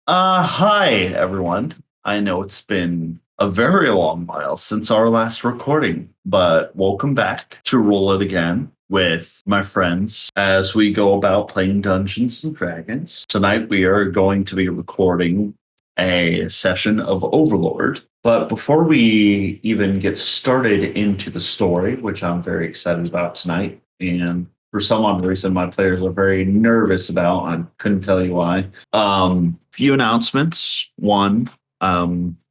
Hi everyone. I know it's been a very long while since our last recording, but welcome back to Roll It Again with my friends as we go about playing Dungeons and Dragons. Tonight we are going to be recording a session of Overlord. But before we even get started into the story, which I'm very excited about tonight, and for some odd reason my players are very nervous about, I couldn't tell you why. Few announcements. One,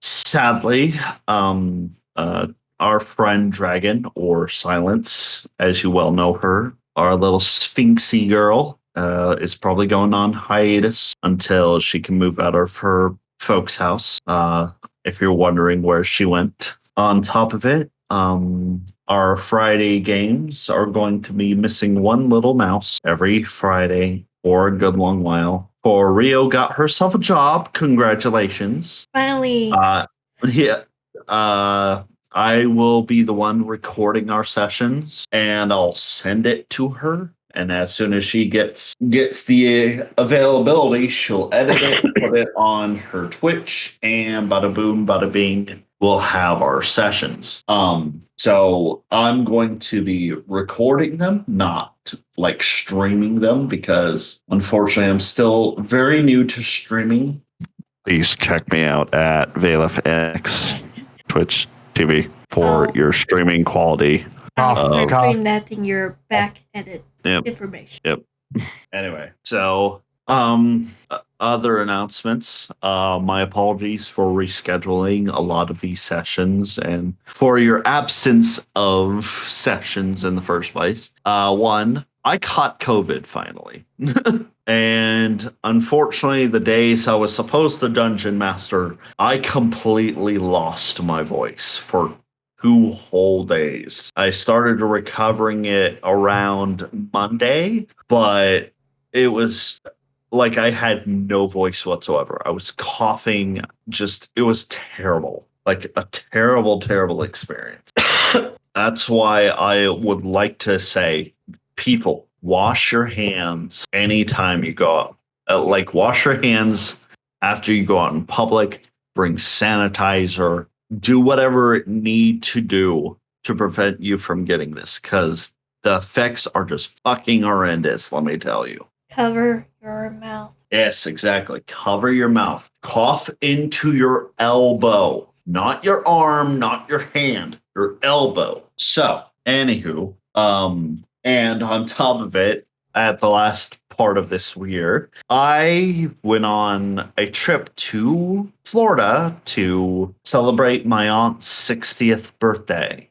sadly, our friend Dragon, or Silence, as you well know her, our little Sphinxy girl, is probably going on hiatus until she can move out of her folks' house. If you're wondering where she went. On top of it, our Friday games are going to be missing one little mouse every Friday for a good long while. For Rio got herself a job. Congratulations. Finally. Yeah. I will be the one recording our sessions and I'll send it to her. And as soon as she gets the availability, she'll edit it, put it on her Twitch, and bada boom, bada bing, we'll have our sessions. So I'm going to be recording them, not like streaming them, because unfortunately I'm still very new to streaming. Please check me out at VeilifX Twitch TV for your streaming quality. I'll start putting that in your back edit information. Yep. Anyway, so other announcements. My apologies for rescheduling a lot of these sessions and for your absence of sessions in the first place. One, I caught COVID finally. And unfortunately, the days I was supposed to dungeon master, I completely lost my voice for 2 whole days. I started recovering it around Monday, but it was like I had no voice whatsoever. I was coughing, it was terrible. Like a terrible, terrible experience. That's why I would like to say, people, wash your hands anytime you go out. Wash your hands after you go out in public, bring sanitizer, do whatever it need to do to prevent you from getting this, because the effects are just fucking horrendous, let me tell you. Cover your mouth. Yes, exactly. Cover your mouth. Cough into your elbow, not your arm, not your hand, your elbow. So, anywho, and on top of it, at the last part of this year, I went on a trip to Florida to celebrate my aunt's 60th birthday.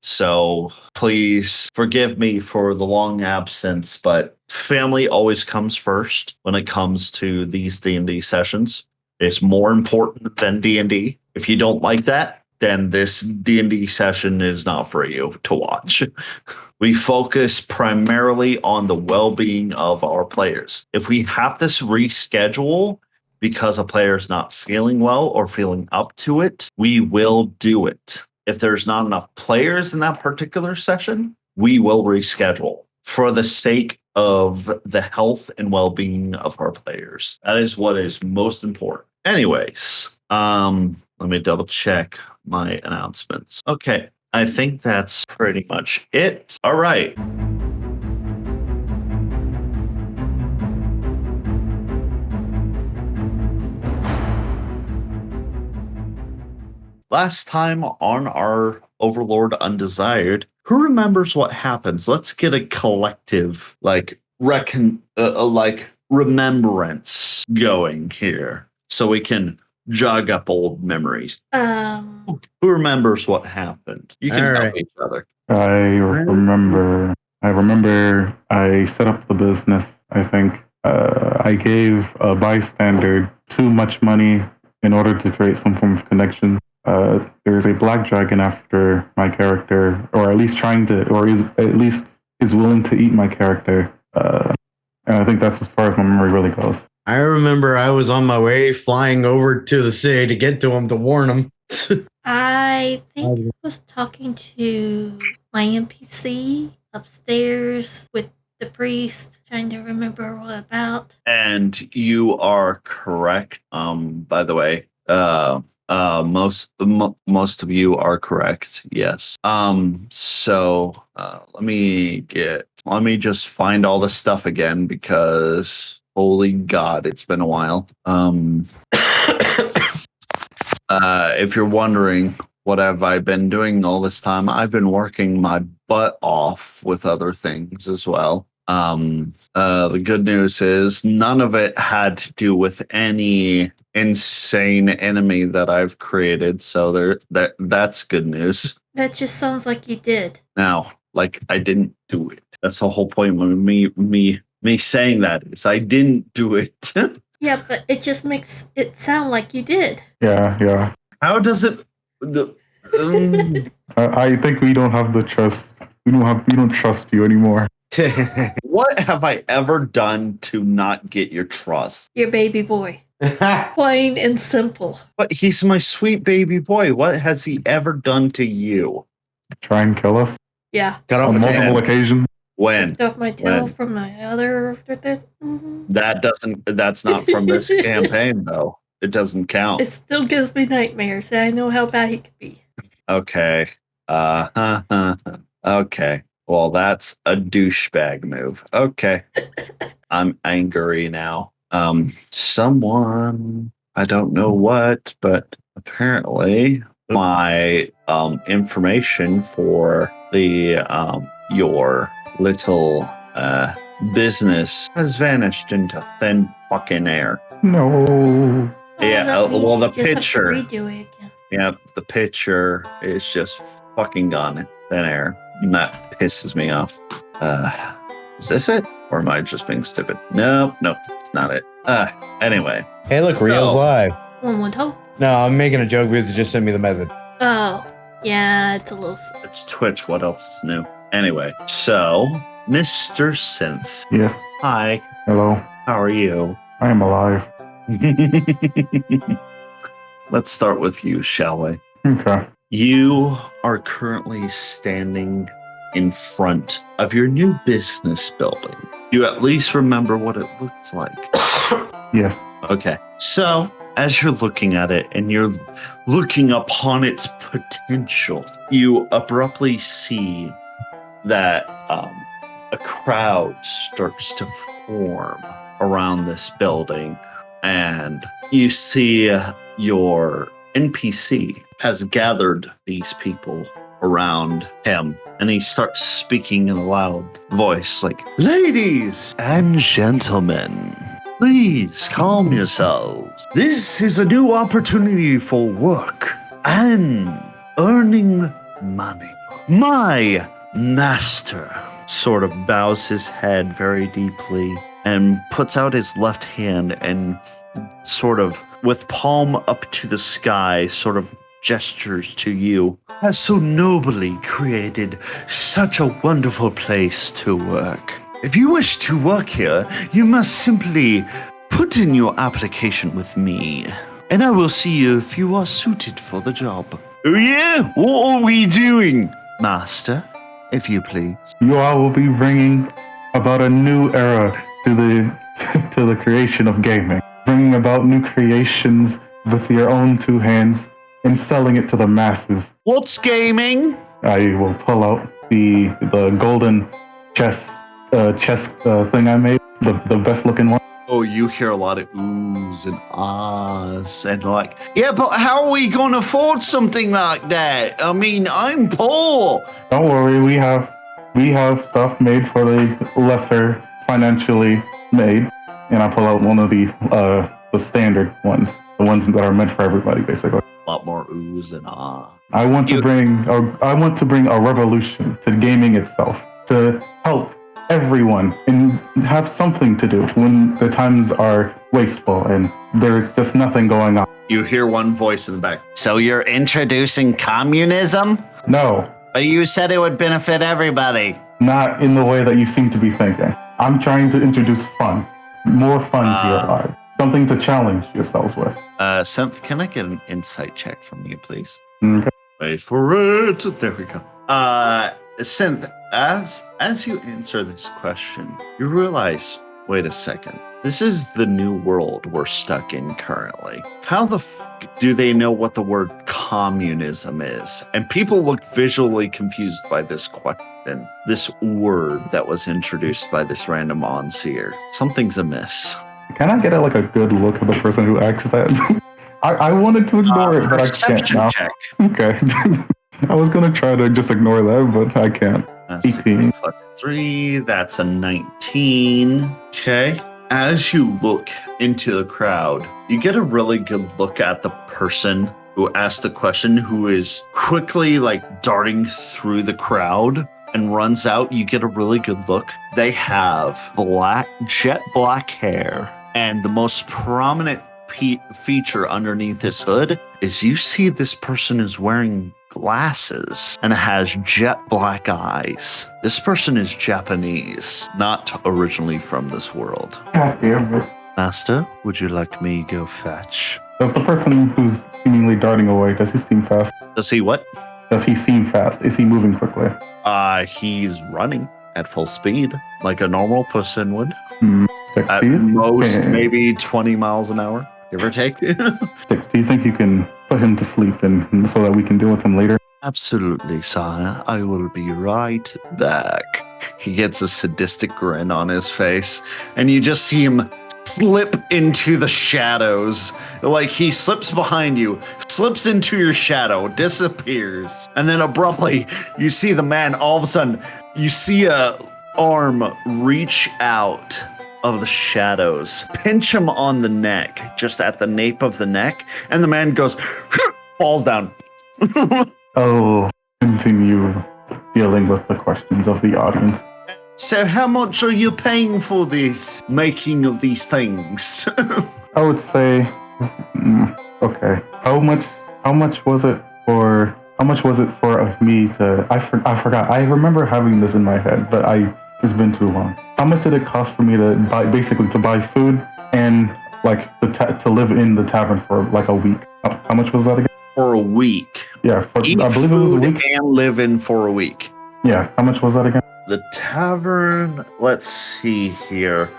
So please forgive me for the long absence, but family always comes first when it comes to these D&D sessions. It's more important than D&D. If you don't like that, then this D&D session is not for you to watch. We focus primarily on the well-being of our players. If we have to reschedule because a player is not feeling well or feeling up to it, we will do it. If there's not enough players in that particular session, we will reschedule for the sake of the health and well-being of our players. That is what is most important. Anyways, let me double check my announcements. Okay, I think that's pretty much it. All right. Last time on our Overlord Undesired, who remembers what happens? Let's get a collective remembrance going here so we can jog up old memories. Who remembers what happened? You can help each other. I remember I set up the business, I think. I gave a bystander too much money in order to create some form of connection. There's a black dragon after my character, or at least is willing to eat my character. And I think that's as far as my memory really goes. I remember I was on my way flying over to the city to get to him to warn him. I think I was talking to my NPC upstairs with the priest. Trying to remember what about. And you are correct. By the way, most of you are correct. Yes. So let me just find all the stuff again because holy God, it's been a while. If you're wondering what have I been doing all this time, I've been working my butt off with other things as well. The good news is none of it had to do with any insane enemy that I've created, so that's good news. That just sounds like you did. Now, like I didn't do it. That's the whole point of me saying that is I didn't do it. Yeah, but it just makes it sound like you did. Yeah. How does it? I think we don't have the trust. We don't trust you anymore. What have I ever done to not get your trust? Your baby boy. Plain and simple. But he's my sweet baby boy. What has he ever done to you? Try and kill us Yeah. Cut off on a multiple tail. occasions. When? Ripped off my tail When? from my other. Mhm. That's not from this campaign though. It doesn't count. It still gives me nightmares, and I know how bad he could be. Okay. Okay. Well, that's a douchebag move. Okay. I'm angry now. Someone, I don't know what, but apparently my information for the your little business has vanished into thin fucking air. No. Yeah, that means well, you the just have to picture. redo it again. Yep, the picture is just fucking gone in thin air. And that pisses me off. Is this it? Or am I just being stupid? Nope, it's not it. Anyway. Hey, look, Rio's So- live. One would hope. No, I'm making a joke because it just sent me the message. Oh, yeah, it's a little. It's Twitch. What else is new? Anyway, so Mr. Synth. Yes. Hi, Hello. how are you? I am alive. Let's start with you, shall we? Okay. You are currently standing in front of your new business building. You at least remember what it looked like. Yes. Okay. So, as you're looking at it and you're looking upon its potential, you abruptly see that a crowd starts to form around this building, and you see your NPC has gathered these people around him, and he starts speaking in a loud voice like, "Ladies and gentlemen, please calm yourselves. This is a new opportunity for work and earning money. My master," sort of bows his head very deeply and puts out his left hand and sort of with palm up to the sky sort of gestures to you, "has so nobly created such a wonderful place to work. If you wish to work here, you must simply put in your application with me, and I will see if you are suited for the job." "Oh yeah? What are we doing, master, if you please?" You all will be bringing about a new era to the to the creation of gaming. Bringing about new creations with your own two hands and selling it to the masses. "What's gaming?" I will pull out the golden chess thing I made, the best looking one. Oh, you hear a lot of oohs and ahs and like, "Yeah, but how are we going to afford something like that? I mean, I'm poor." Don't worry, we have stuff made for the lesser financially made, and I pull out one of the standard ones, the ones that are meant for everybody, basically. A lot more oohs and ahs. I want to bring a revolution to gaming itself, to help everyone and have something to do when the times are wasteful and there's just nothing going on. You hear one voice in the back. "So you're introducing communism? No, But you said it would benefit everybody." not in the way that you seem to be thinking. I'm trying to introduce fun, more fun to your life, something to challenge yourselves with. Synth, can I get an insight check from you, please? Okay. Wait for it. There we go. Synth, as you answer this question, you realize, wait a second. This is the new world we're stuck in currently. How the do they know what the word communism is? And people look visually confused by this question, this word that was introduced by this random onseer. Something's amiss. Can I get a good look at the person who asked that? I wanted to ignore it, but I can't now. Check. Okay. I was going to try to just ignore that, but I can't. 18 plus 3, that's a 19. Okay. As you look into the crowd, you get a really good look at the person who asked the question, who is quickly darting through the crowd and runs out. You get a really good look. They have jet black hair, and the most prominent feature underneath his hood is you see this person is wearing glasses and has jet black eyes. This person is Japanese, not originally from this world. God damn it. Master, would you like me go fetch? Does the person who's seemingly darting away, does he seem fast? Does he what? Does he seem fast? Is he moving quickly? He's running at full speed, like a normal person would. At Steve? most, maybe 20 miles an hour, give or take. Six, do you think you can put him to sleep and so that we can deal with him later? Absolutely, sire. I will be right back. He gets a sadistic grin on his face, and you just see him slip into the shadows. Like he slips behind you, slips into your shadow, disappears, and then abruptly you see the man. All of a sudden, you see a arm reach out of the shadows, pinch him on the neck, just at the nape of the neck, and the man goes, falls down. Oh, continue dealing with the questions of the audience. So how much are you paying for this making of these things? I would say, okay. How much was it for me to? I forgot. I remember having this in my head, but it's been too long. How much did it cost for me to buy food and to live in the tavern for a week? How much was that again? For a week. Yeah, I believe it was a week. And live in for a week. Yeah, how much was that again? The tavern, let's see here.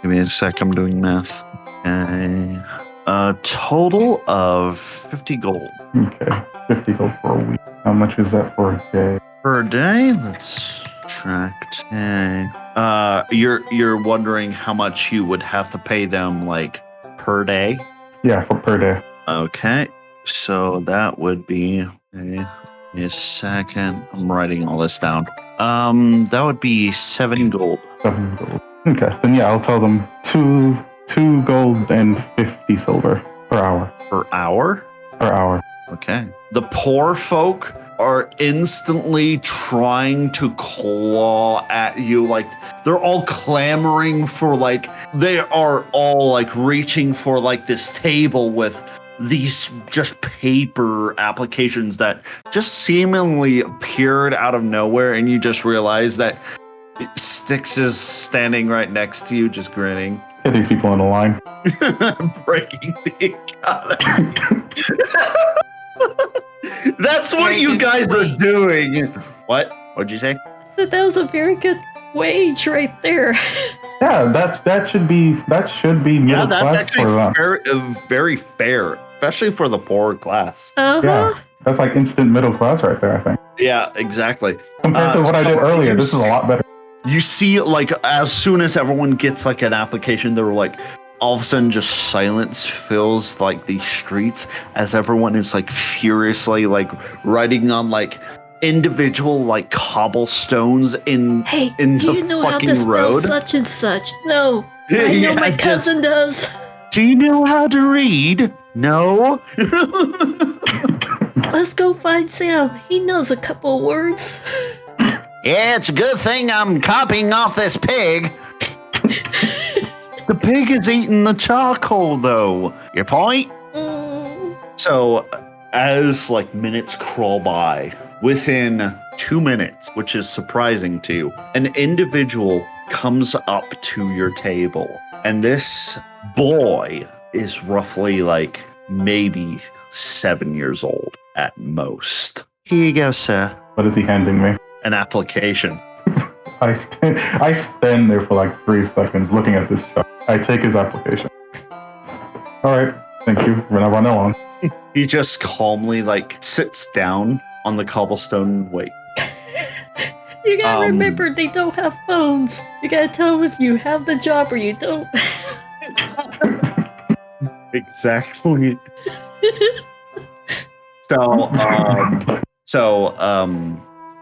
Give me a sec, I'm doing math. Okay. A total of 50 gold. Okay, 50 gold for a week. How much is that for a day? Per day? Let's subtract. Okay. You're wondering how much you would have to pay them per day? Yeah, for per day. Okay. So that would be Give me a second. I'm writing all this down. That would be 7 gold. 7 gold. Okay, then yeah, I'll tell them 2 gold and 50 silver per hour. Per hour? Per hour. Okay. The poor folk are instantly trying to claw at you. They're all clamoring for they are all reaching for this table with these just paper applications that just seemingly appeared out of nowhere, and you just realize that Styx is standing right next to you, just grinning. Get these people on the line. Breaking the economy. That's what you guys are doing. What? What'd you say? I said that was a very good wage right there. Yeah, that should be middle class for them. That's very fair, especially for the poor class. Yeah, that's instant middle class right there, I think. Yeah, exactly. Compared to what I did earlier, this is a lot better. You see, as soon as everyone gets an application, they're all of a sudden just silence fills these streets as everyone is furiously writing on individual cobblestones in Hey, in do the you know how fucking to spell road. such and such? No, I know my cousin does. Do you know how to read? No. Let's go find Sam. He knows a couple words. Yeah, it's a good thing I'm copying off this pig. The pig is eating the charcoal, though. Your point? So, as minutes crawl by, within 2 minutes, which is surprising to you, an individual comes up to your table, and this boy is roughly maybe 7 years old at most. Here you go, sir. What is he handing me? An application. I stand there for like 3 seconds looking at this chart. I take his application. All right, thank you. Run along. He just calmly like sits down on the cobblestone and wait. You gotta remember, they don't have phones. You gotta tell them if you have the job or you don't. Exactly.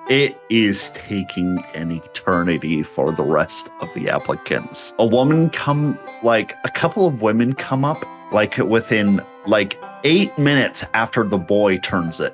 It is taking an eternity for the rest of the applicants. A couple of women come up like within like 8 minutes after the boy turns in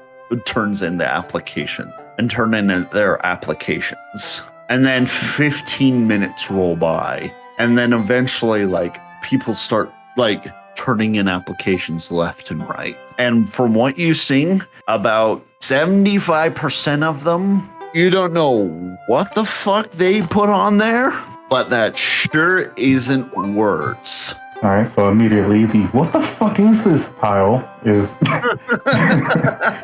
the application and turn in their applications. And then 15 minutes roll by. And then eventually like people start like turning in applications left and right. And from what you sing, about 75% of them, you don't know what the fuck they put on there, but that sure isn't words. All right, so immediately what the fuck is this pile is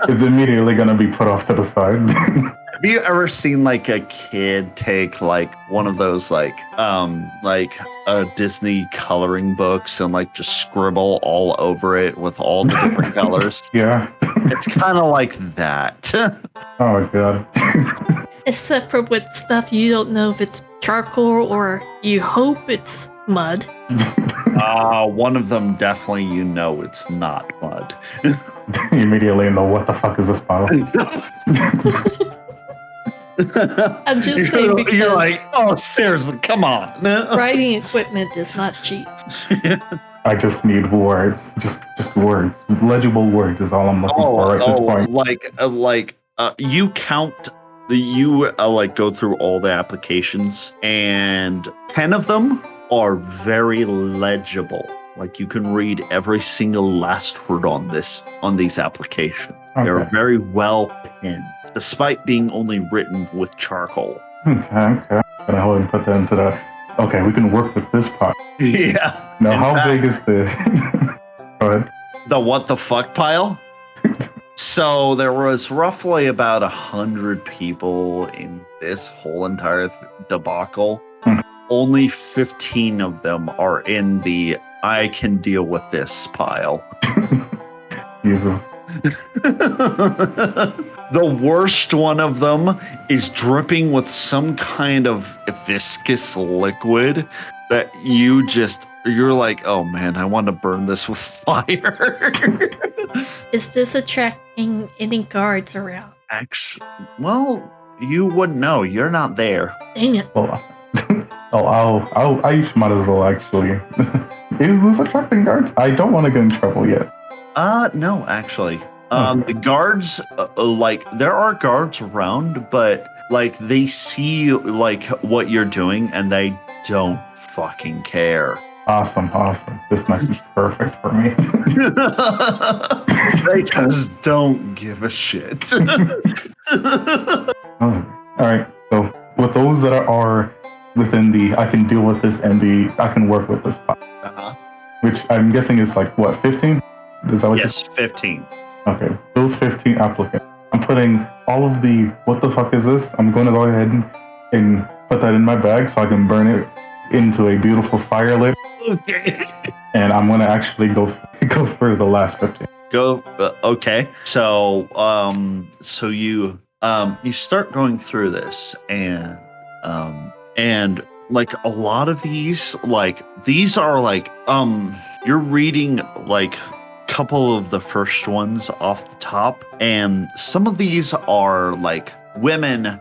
is immediately going to be put off to the side. Have you ever seen like a kid take like one of those like Disney coloring books and like just scribble all over it with all the different colors? Yeah. It's kind of like that. Oh my god. Except for with stuff you don't know if it's charcoal or you hope it's mud. One of them definitely it's not mud. You immediately know what the fuck is this pile. I'm just saying because you're like, oh, seriously, come on. writing equipment is not cheap. I just need words, just words, legible words is all I'm looking for at this point. You count go through all the applications, and 10 of them are very legible. Like you can read every single last word on these applications. Okay. They're very well penned, despite being only written with charcoal. Okay. I'm gonna go ahead and put that into the. Okay, we can work with this part. Yeah. Now, how big is the? Go ahead. The what the fuck pile? So there was roughly about 100 people in this whole entire debacle. Only 15 of them are in the I can deal with this pile. Jesus. The worst one of them is dripping with some kind of viscous liquid that you're like, oh man, I want to burn this with fire. Is this attracting any guards around? Actually, well, you wouldn't know. You're not there. Dang it. Well, I might as well actually. Is this attracting guards? I don't want to get in trouble yet. No, actually. The guards, there are guards around, but like they see like what you're doing and they don't fucking care. Awesome. This match is perfect for me. They just don't give a shit. All right. So with those that are within the I can deal with this and the I can work with this part, which I'm guessing is like what, 15? Is that what? Yes, 15. Okay, those 15 applicants. I'm putting all of the what the fuck is this? I'm going to go ahead and put that in my bag so I can burn it into a beautiful fire later. Okay. And I'm going to actually go through the last 15. Okay. So you start going through this and like a lot of these are like you're reading like couple of the first ones off the top, and some of these are like women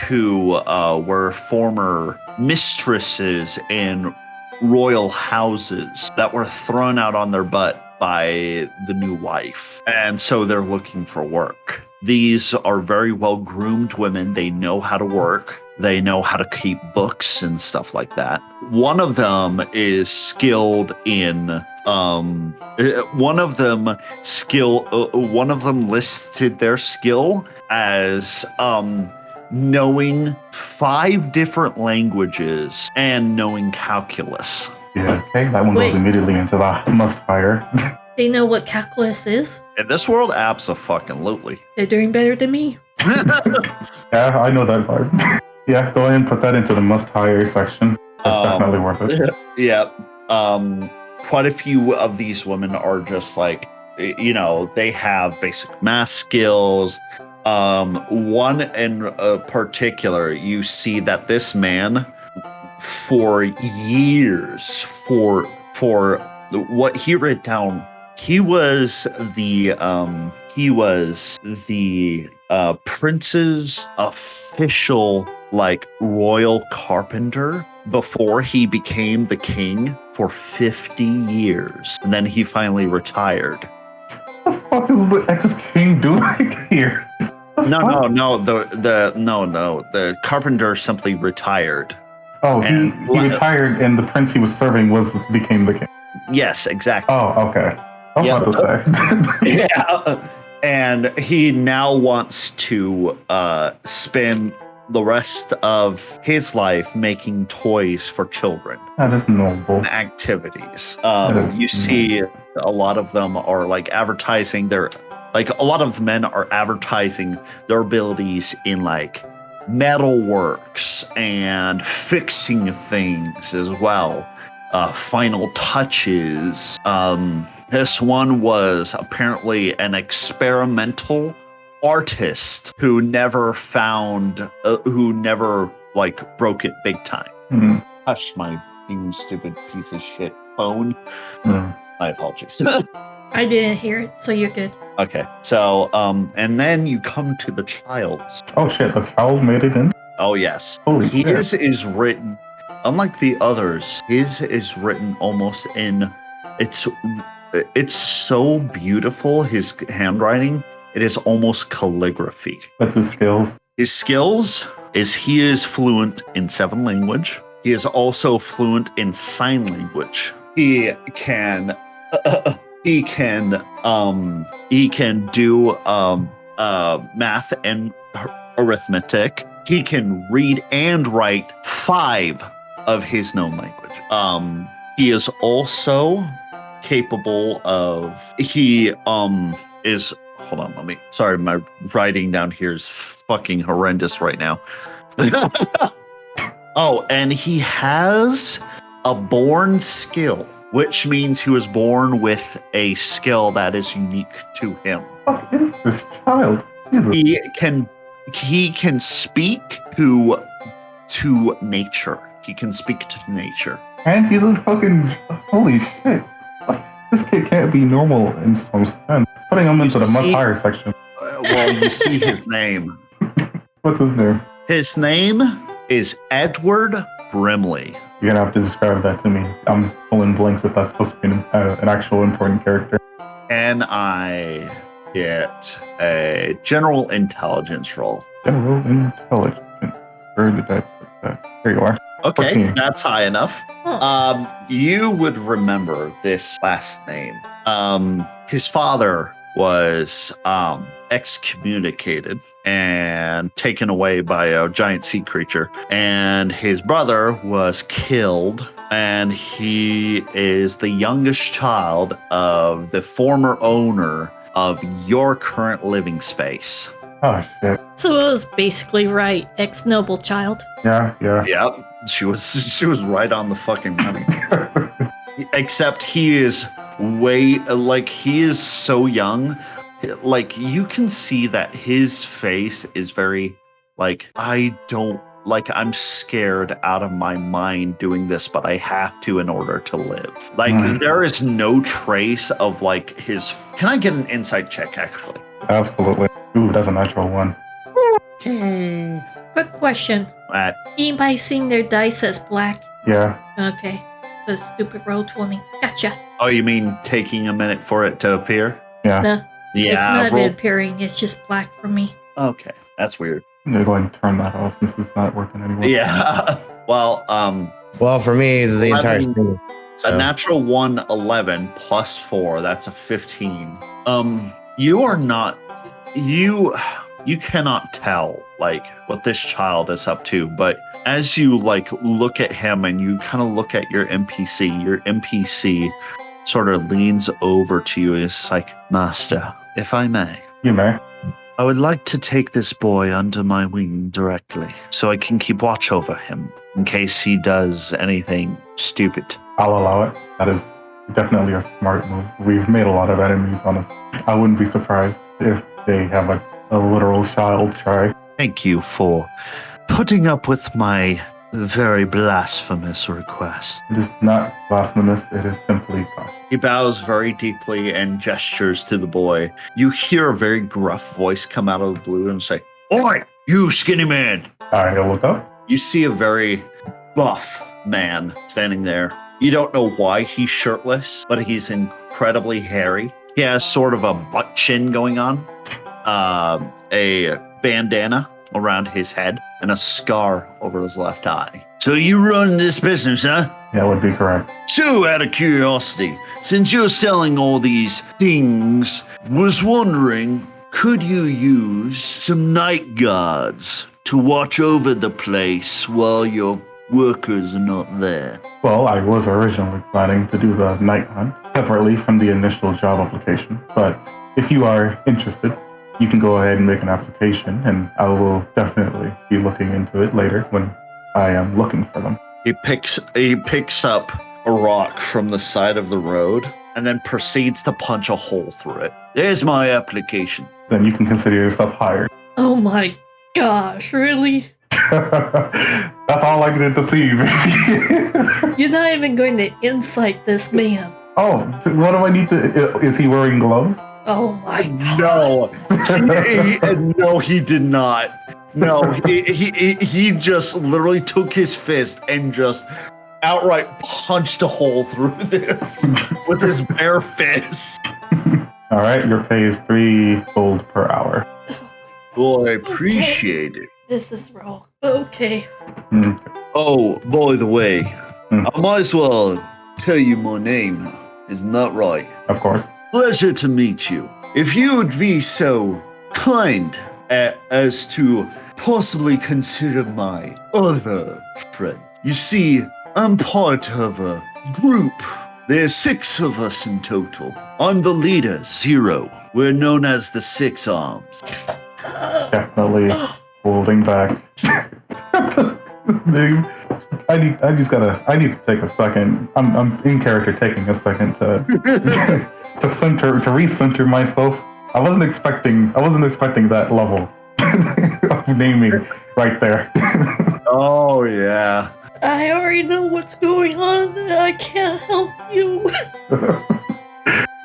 who were former mistresses in royal houses that were thrown out on their butt by the new wife, and so they're looking for work. These are very well groomed women. They know how to work. They know how to keep books and stuff like that. One of them is skilled in one of them listed their skill as knowing 5 different languages and knowing calculus. Yeah, okay, that one goes immediately into the must hire. They know what calculus is? In this world, abso-fucking-lutely. They're doing better than me. Yeah, I know that vibe. Yeah, go ahead and put that into the must-hire section. That's definitely worth it. Yeah. Quite a few of these women are just like, they have basic math skills. One in particular, you see that this man, for years, for what he wrote down, he was the prince's official royal carpenter before he became the king for 50 years, and then he finally retired. What the fuck is the ex-king doing here? No. The carpenter simply retired. Oh, he retired, and the prince he was serving became the king. Yes, exactly. Oh, okay. I was about to say. Yeah. And he now wants to spend the rest of his life making toys for children. That is noble. Activities. You see a lot of them are advertising a lot of men are advertising their abilities in metalworks and fixing things as well. Final touches. This one was apparently an experimental artist who never broke it big time. Mm-hmm. Hush, my fucking stupid piece of shit phone. My apologies. I didn't hear it, so you're good. Okay, so and then you come to the child's. Oh shit, the child made it in? Oh yes. Holy shit. His is written, unlike the others, his is written almost in, it's so beautiful, his handwriting, it is almost calligraphy. What's his skills? His skills is he is fluent in 7 language. He is also fluent in sign language. He can do math and arithmetic. He can read and write 5 of his known language. He is also capable of, hold on, sorry, my writing down here is fucking horrendous right now. Oh, and he has a born skill, which means he was born with a skill that is unique to him. What is this child? He can speak to nature. He can speak to nature. And he's a fucking, holy shit. This kid can't be normal in some sense. Putting him into the must-hire section. Well, you see his name. What's his name? His name is Edward Brimley. You're gonna have to describe that to me. I'm pulling blanks if that's supposed to be an actual important character. And I get a general intelligence roll. General intelligence. Where did I put that? There you are. Okay, 14. that's high enough. You would remember this last name. His father was excommunicated and taken away by a giant sea creature, and his brother was killed, and he is the youngest child of the former owner of your current living space. Oh shit. So it was basically right, ex-noble child. Yeah. Yep, she was right on the fucking money. Except he is he is so young. You can see that his face is very I'm scared out of my mind doing this, but I have to in order to live. There is no trace of his. Can I get an insight check actually? Absolutely. Ooh, that's a natural one. Okay. Quick question. Anybody seeing their dice as black? Yeah. Okay. So stupid roll 20. Gotcha. Oh, you mean taking a minute for it to appear? Yeah. No. Yeah. It's not appearing. It's just black for me. Okay, that's weird. I'm gonna go ahead and turn that off since it's not working anymore. Yeah. Well, Well, for me, the entire thing. a natural 1, 11 plus 4. That's a 15. You are not. You cannot tell what this child is up to, but as you look at him and you kind of look at your NPC sort of leans over to you and is like, "Master, if I may." You may. I would like to take this boy under my wing directly so I can keep watch over him in case he does anything stupid. I'll allow it. That is definitely a smart move. We've made a lot of enemies on us. I wouldn't be surprised if they have a literal child try. Thank you for putting up with my very blasphemous request. It is not blasphemous. It is simply caution. He bows very deeply and gestures to the boy. You hear a very gruff voice come out of the blue and say, "Oi, you skinny man!" All right, I'll look up. You see a very buff man standing there. You don't know why he's shirtless, but he's incredibly hairy. He has sort of a butt chin going on, a bandana around his head, and a scar over his left eye. So you run this business, huh? Yeah, would be correct. So, out of curiosity, since you're selling all these things, was wondering, could you use some night guards to watch over the place while your workers are not there? Well, I was originally planning to do the night hunt separately from the initial job application, but if you are interested, you can go ahead and make an application, and I will definitely be looking into it later when I am looking for them. He picks up a rock from the side of the road and then proceeds to punch a hole through it. There's my application. Then you can consider yourself hired. Oh my gosh, really? That's all I needed to see, baby. You're not even going to insight this man. Oh, what do I need to... Is he wearing gloves? Oh my god. No, no, he did not. No, he just literally took his fist and just outright punched a hole through this with his bare fist. All right, your pay is 3 gold per hour. Well, I appreciate it. This is wrong. Okay. Oh, by the way, Hmm. I might as well tell you my name. Isn't that right? Of course. Pleasure to meet you. If you would be so kind as to possibly consider my other friend. You see, I'm part of a group. There's 6 of us in total. I'm the leader, Zero. We're known as the 6 Arms. Definitely holding back. Dude, I need to take a second. I'm in character taking a second to to recenter myself. I wasn't expecting that level of naming right there. Oh, yeah. I already know what's going on. I can't help you.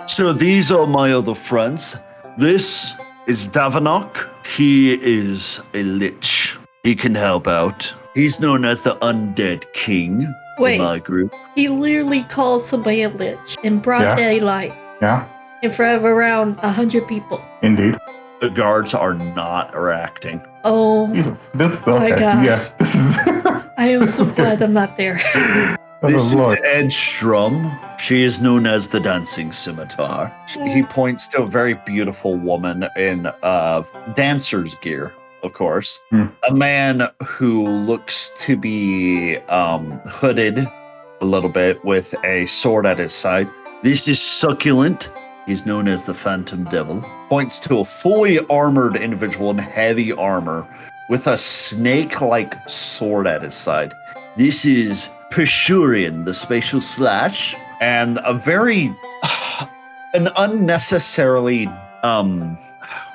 So these are my other friends. This is Davanok. He is a lich. He can help out. He's known as the Undead King Wait. in my group. He literally called somebody a lich in broad Yeah. daylight Yeah, in front of around 100 people. indeed. The guards are not reacting. Oh, Jesus, this my okay. God. Yeah, this is. I am so this is good. glad I'm not there. Oh, This is Lord. Edstrom. She is known as the Dancing Scimitar. He points to a very beautiful woman in dancer's gear, of course. Hmm. A man who looks to be hooded a little bit with a sword at his side. This is Succulent. He's known as the Phantom Devil. Points to a fully armored individual in heavy armor with a snake-like sword at his side. This is Peshurian, the Spatial Slash, and a very, an unnecessarily,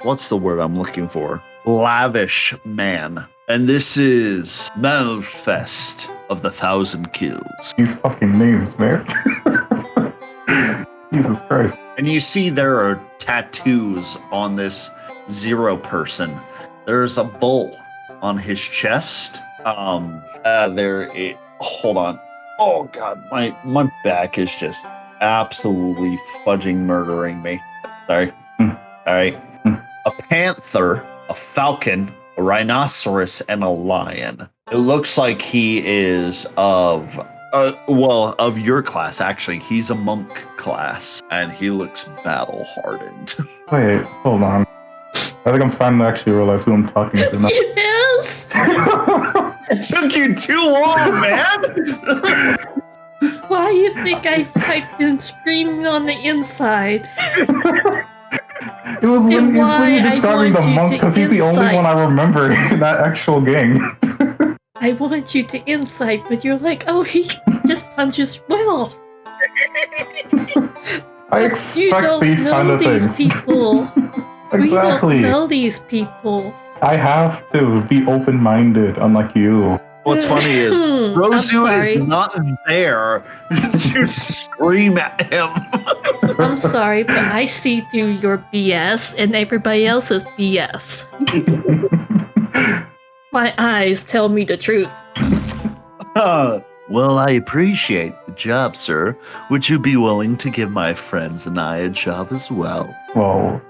what's the word I'm looking for? Lavish man. And this is Malfest of the 1,000 Kills. These fucking names, man. Jesus Christ. And you see there are tattoos on this Zero person. There's a bull on his chest. Hold on. Oh god, my back is just absolutely fudging murdering me. Sorry. Alright. A panther, a falcon, a rhinoceros, and a lion. It looks like he is of your class, actually. He's a monk class, and he looks battle hardened. Wait, hold on. I think I'm starting to actually realize who I'm talking to now. Yes! It took you too long, man! Why you think I typed in screaming on the inside? It was when why you're I describing the want you monk to because he's the only insight. one I remember in that actual gang. I want you to insight, but you're like, oh, he just punches well. I You expect don't these kind know of these things. people. We don't Exactly. know these people. I have to be open-minded, unlike you. What's funny is I'm Rozu is sorry. not there to scream at him. I'm sorry, but I see through your BS and everybody else's BS. My eyes tell me the truth. Well, I appreciate the job, sir. Would you be willing to give my friends and I a job as well? Well,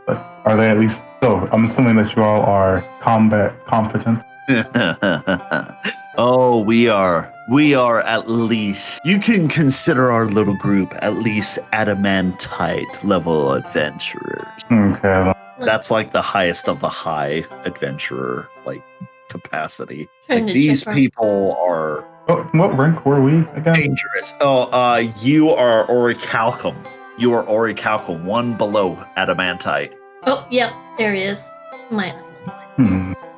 are they at least... So, I'm assuming that you all are combat competent. Oh, we are at least, you can consider our little group at least adamantite level adventurers. Okay. That's like the highest of the high adventurer like capacity. Turn Like, the these chipper. people are What rank were we again? dangerous. Oh, you are orichalcum. You are orichalcum, one below adamantite. Oh, yep, there he is. My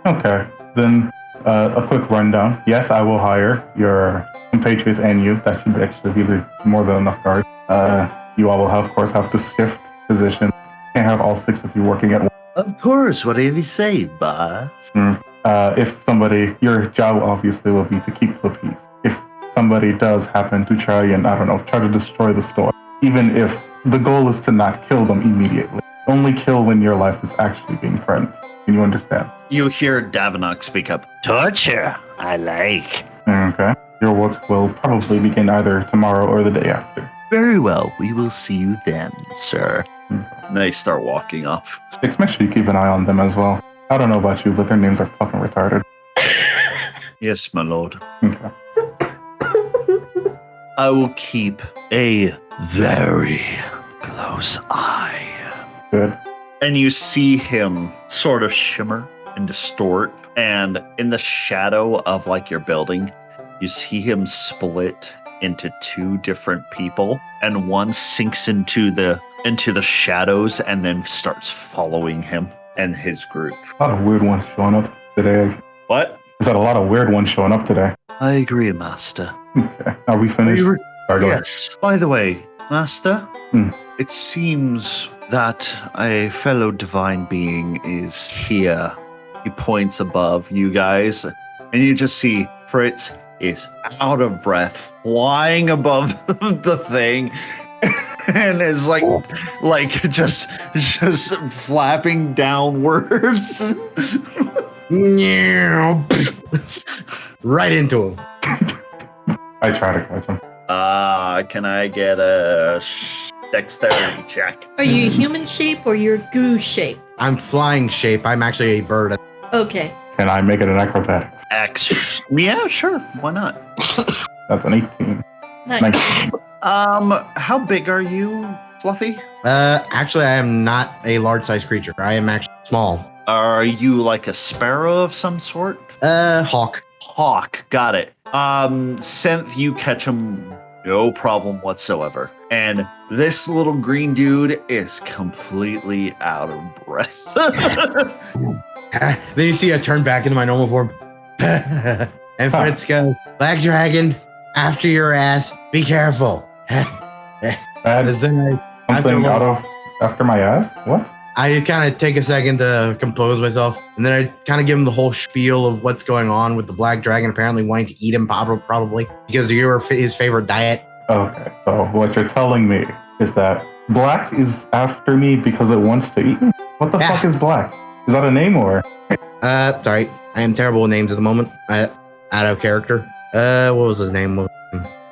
Okay. Then, a quick rundown. Yes, I will hire your compatriots and you. That should actually be more than enough guards. You all will, of course, have to shift positions. Can't have all 6 of you working at once. Of course, whatever you say, boss. If somebody, your job obviously will be to keep the peace. If somebody does happen to try to destroy the store, even if the goal is to not kill them immediately, only kill when your life is actually being threatened. Can you understand? You hear Davenok speak up. Torture, I like. Okay. Your work will probably begin either tomorrow or the day after. Very well, we will see you then, sir. And they start walking off. Six, make sure you keep an eye on them as well. I don't know about you, but their names are fucking retarded. Yes, my lord. Okay. I will keep a very close eye. Good. And you see him sort of shimmer and distort. And in the shadow of like your building, you see him split into 2 different people. And one sinks into the shadows and then starts following him and his group. A lot of weird ones showing up today. What? Is that a lot of weird ones showing up today? I agree, master. Okay. Are we finished? Sorry, go ahead. Yes. By the way, master, Hmm. it seems that a fellow divine being is here. He points above you guys, and you just see Fritz is out of breath, flying above the thing, and is like just flapping downwards. Right into him. I try to catch him. Can I get a dexterity check? Are you human shape or you're goo shape? I'm flying shape. I'm actually a bird. Okay. Can I make it an acrobatics? Yeah, sure. Why not? That's an 18. Nice. 19. How big are you, Fluffy? Actually, I am not a large-sized creature. I am actually small. Are you like a sparrow of some sort? Hawk. Hawk, got it. Synth, you catch him, no problem whatsoever. And this little green dude is completely out of breath. Then you see I turn back into my normal form. And Fritz goes, Black Dragon, after your ass, be careful. Bad Then something out of after my ass? What? I kind of take a second to compose myself, and then I kind of give him the whole spiel of what's going on with the Black Dragon apparently wanting to eat him, probably, because you're his favorite diet. Okay, so what you're telling me is that Black is after me because it wants to eat me? What the Yeah. fuck is Black? Is that a name or? Sorry, I am terrible with names at the moment. Out of character. What was his name?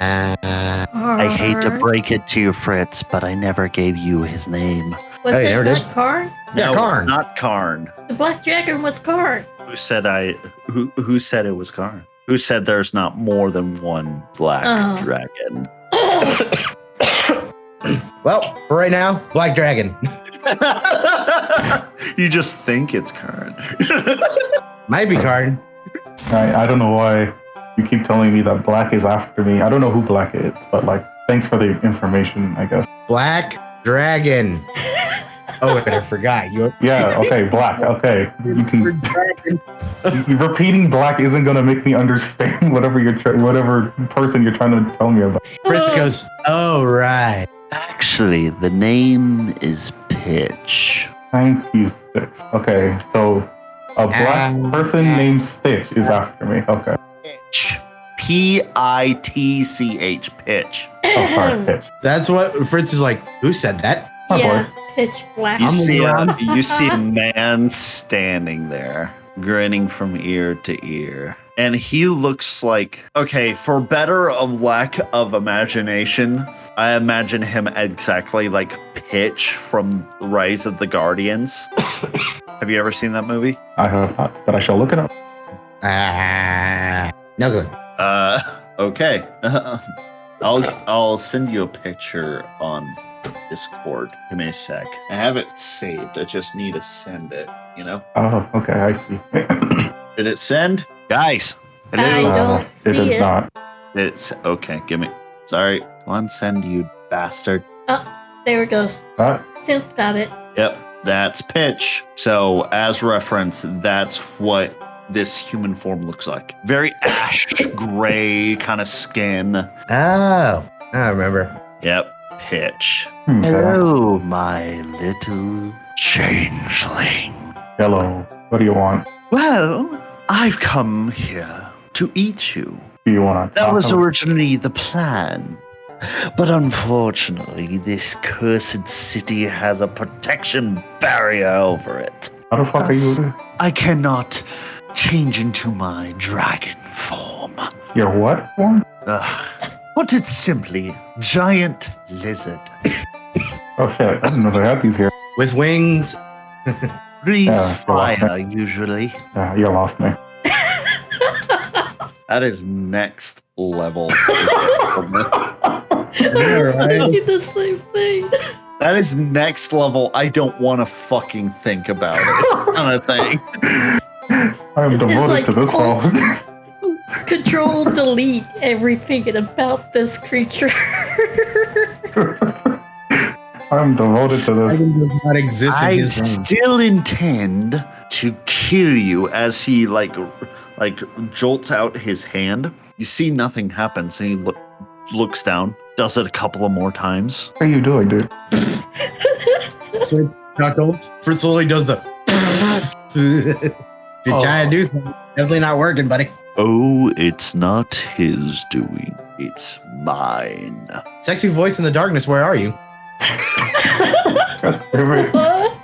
I hate to break it to you, Fritz, but I never gave you his name. Was Hey, it never not did. Karn? Yeah, No, Karn. not Karn. The Black Dragon was Karn. Who said who said it was Karn? Who said there's not more than one black Oh. dragon? Well, for right now, Black Dragon. You just think it's Karn. Might be Karn. I don't know why you keep telling me that Black is after me. I don't know who Black is, but like, thanks for the information, I guess. Black Dragon. Oh, and I forgot. Yeah, okay, black. Okay. You can repeating black isn't gonna make me understand whatever whatever person you're trying to tell me about. Fritz goes, oh, right. Actually, the name is Pitch. Thank you, Stitch. Okay, so a black person named Stitch is after me. Okay. Pitch. Pitch. Pitch. Oh, sorry, Pitch. That's what Fritz is like. Who said that? My Yeah, boy. pitch black. You see a man standing there, grinning from ear to ear. And he looks like, okay, for better of lack of imagination, I imagine him exactly like Pitch from Rise of the Guardians. Have you ever seen that movie? I have not, but I shall look it up. No good. Okay. I'll send you a picture on Discord. Give me a sec. I have it saved. I just need to send it, you know? Oh, okay, I see. Did it send? Guys. I Hello? don't It see did it. not. It's okay. Give me. Sorry. Come on, send you bastard. There it goes. Synth got it. Yep. That's Pitch. So, as reference, that's what this human form looks like. Very ash gray kind of skin. Oh, I remember. Yep. Pitch. Hello. My little changeling. Hello. What do you want? Well, I've come here to eat you. Do you want to That talk was about- originally the plan. But unfortunately, this cursed city has a protection barrier over it. How the fuck are you? I cannot change into my dragon form. Your what form? Put it simply, giant lizard. Oh shit! I didn't know they had these here. With wings. Breathes Yeah, fire, usually. Yeah, you lost me. That is next level. I was thinking the same thing. That is next level. I don't want to fucking think about it. Kind of thing. I am devoted like to this all- world. Control delete everything about this creature. I'm devoted to this. Does not exist in I his brain. still intend to kill you. As he like jolts out his hand. You see nothing happens. And he looks down, does it a couple of more times. What are you doing, dude? Fritz only does the. If you're trying to do something, definitely not working, buddy. Oh, it's not his doing. It's mine. Sexy voice in the darkness, where are you? God damn it. What?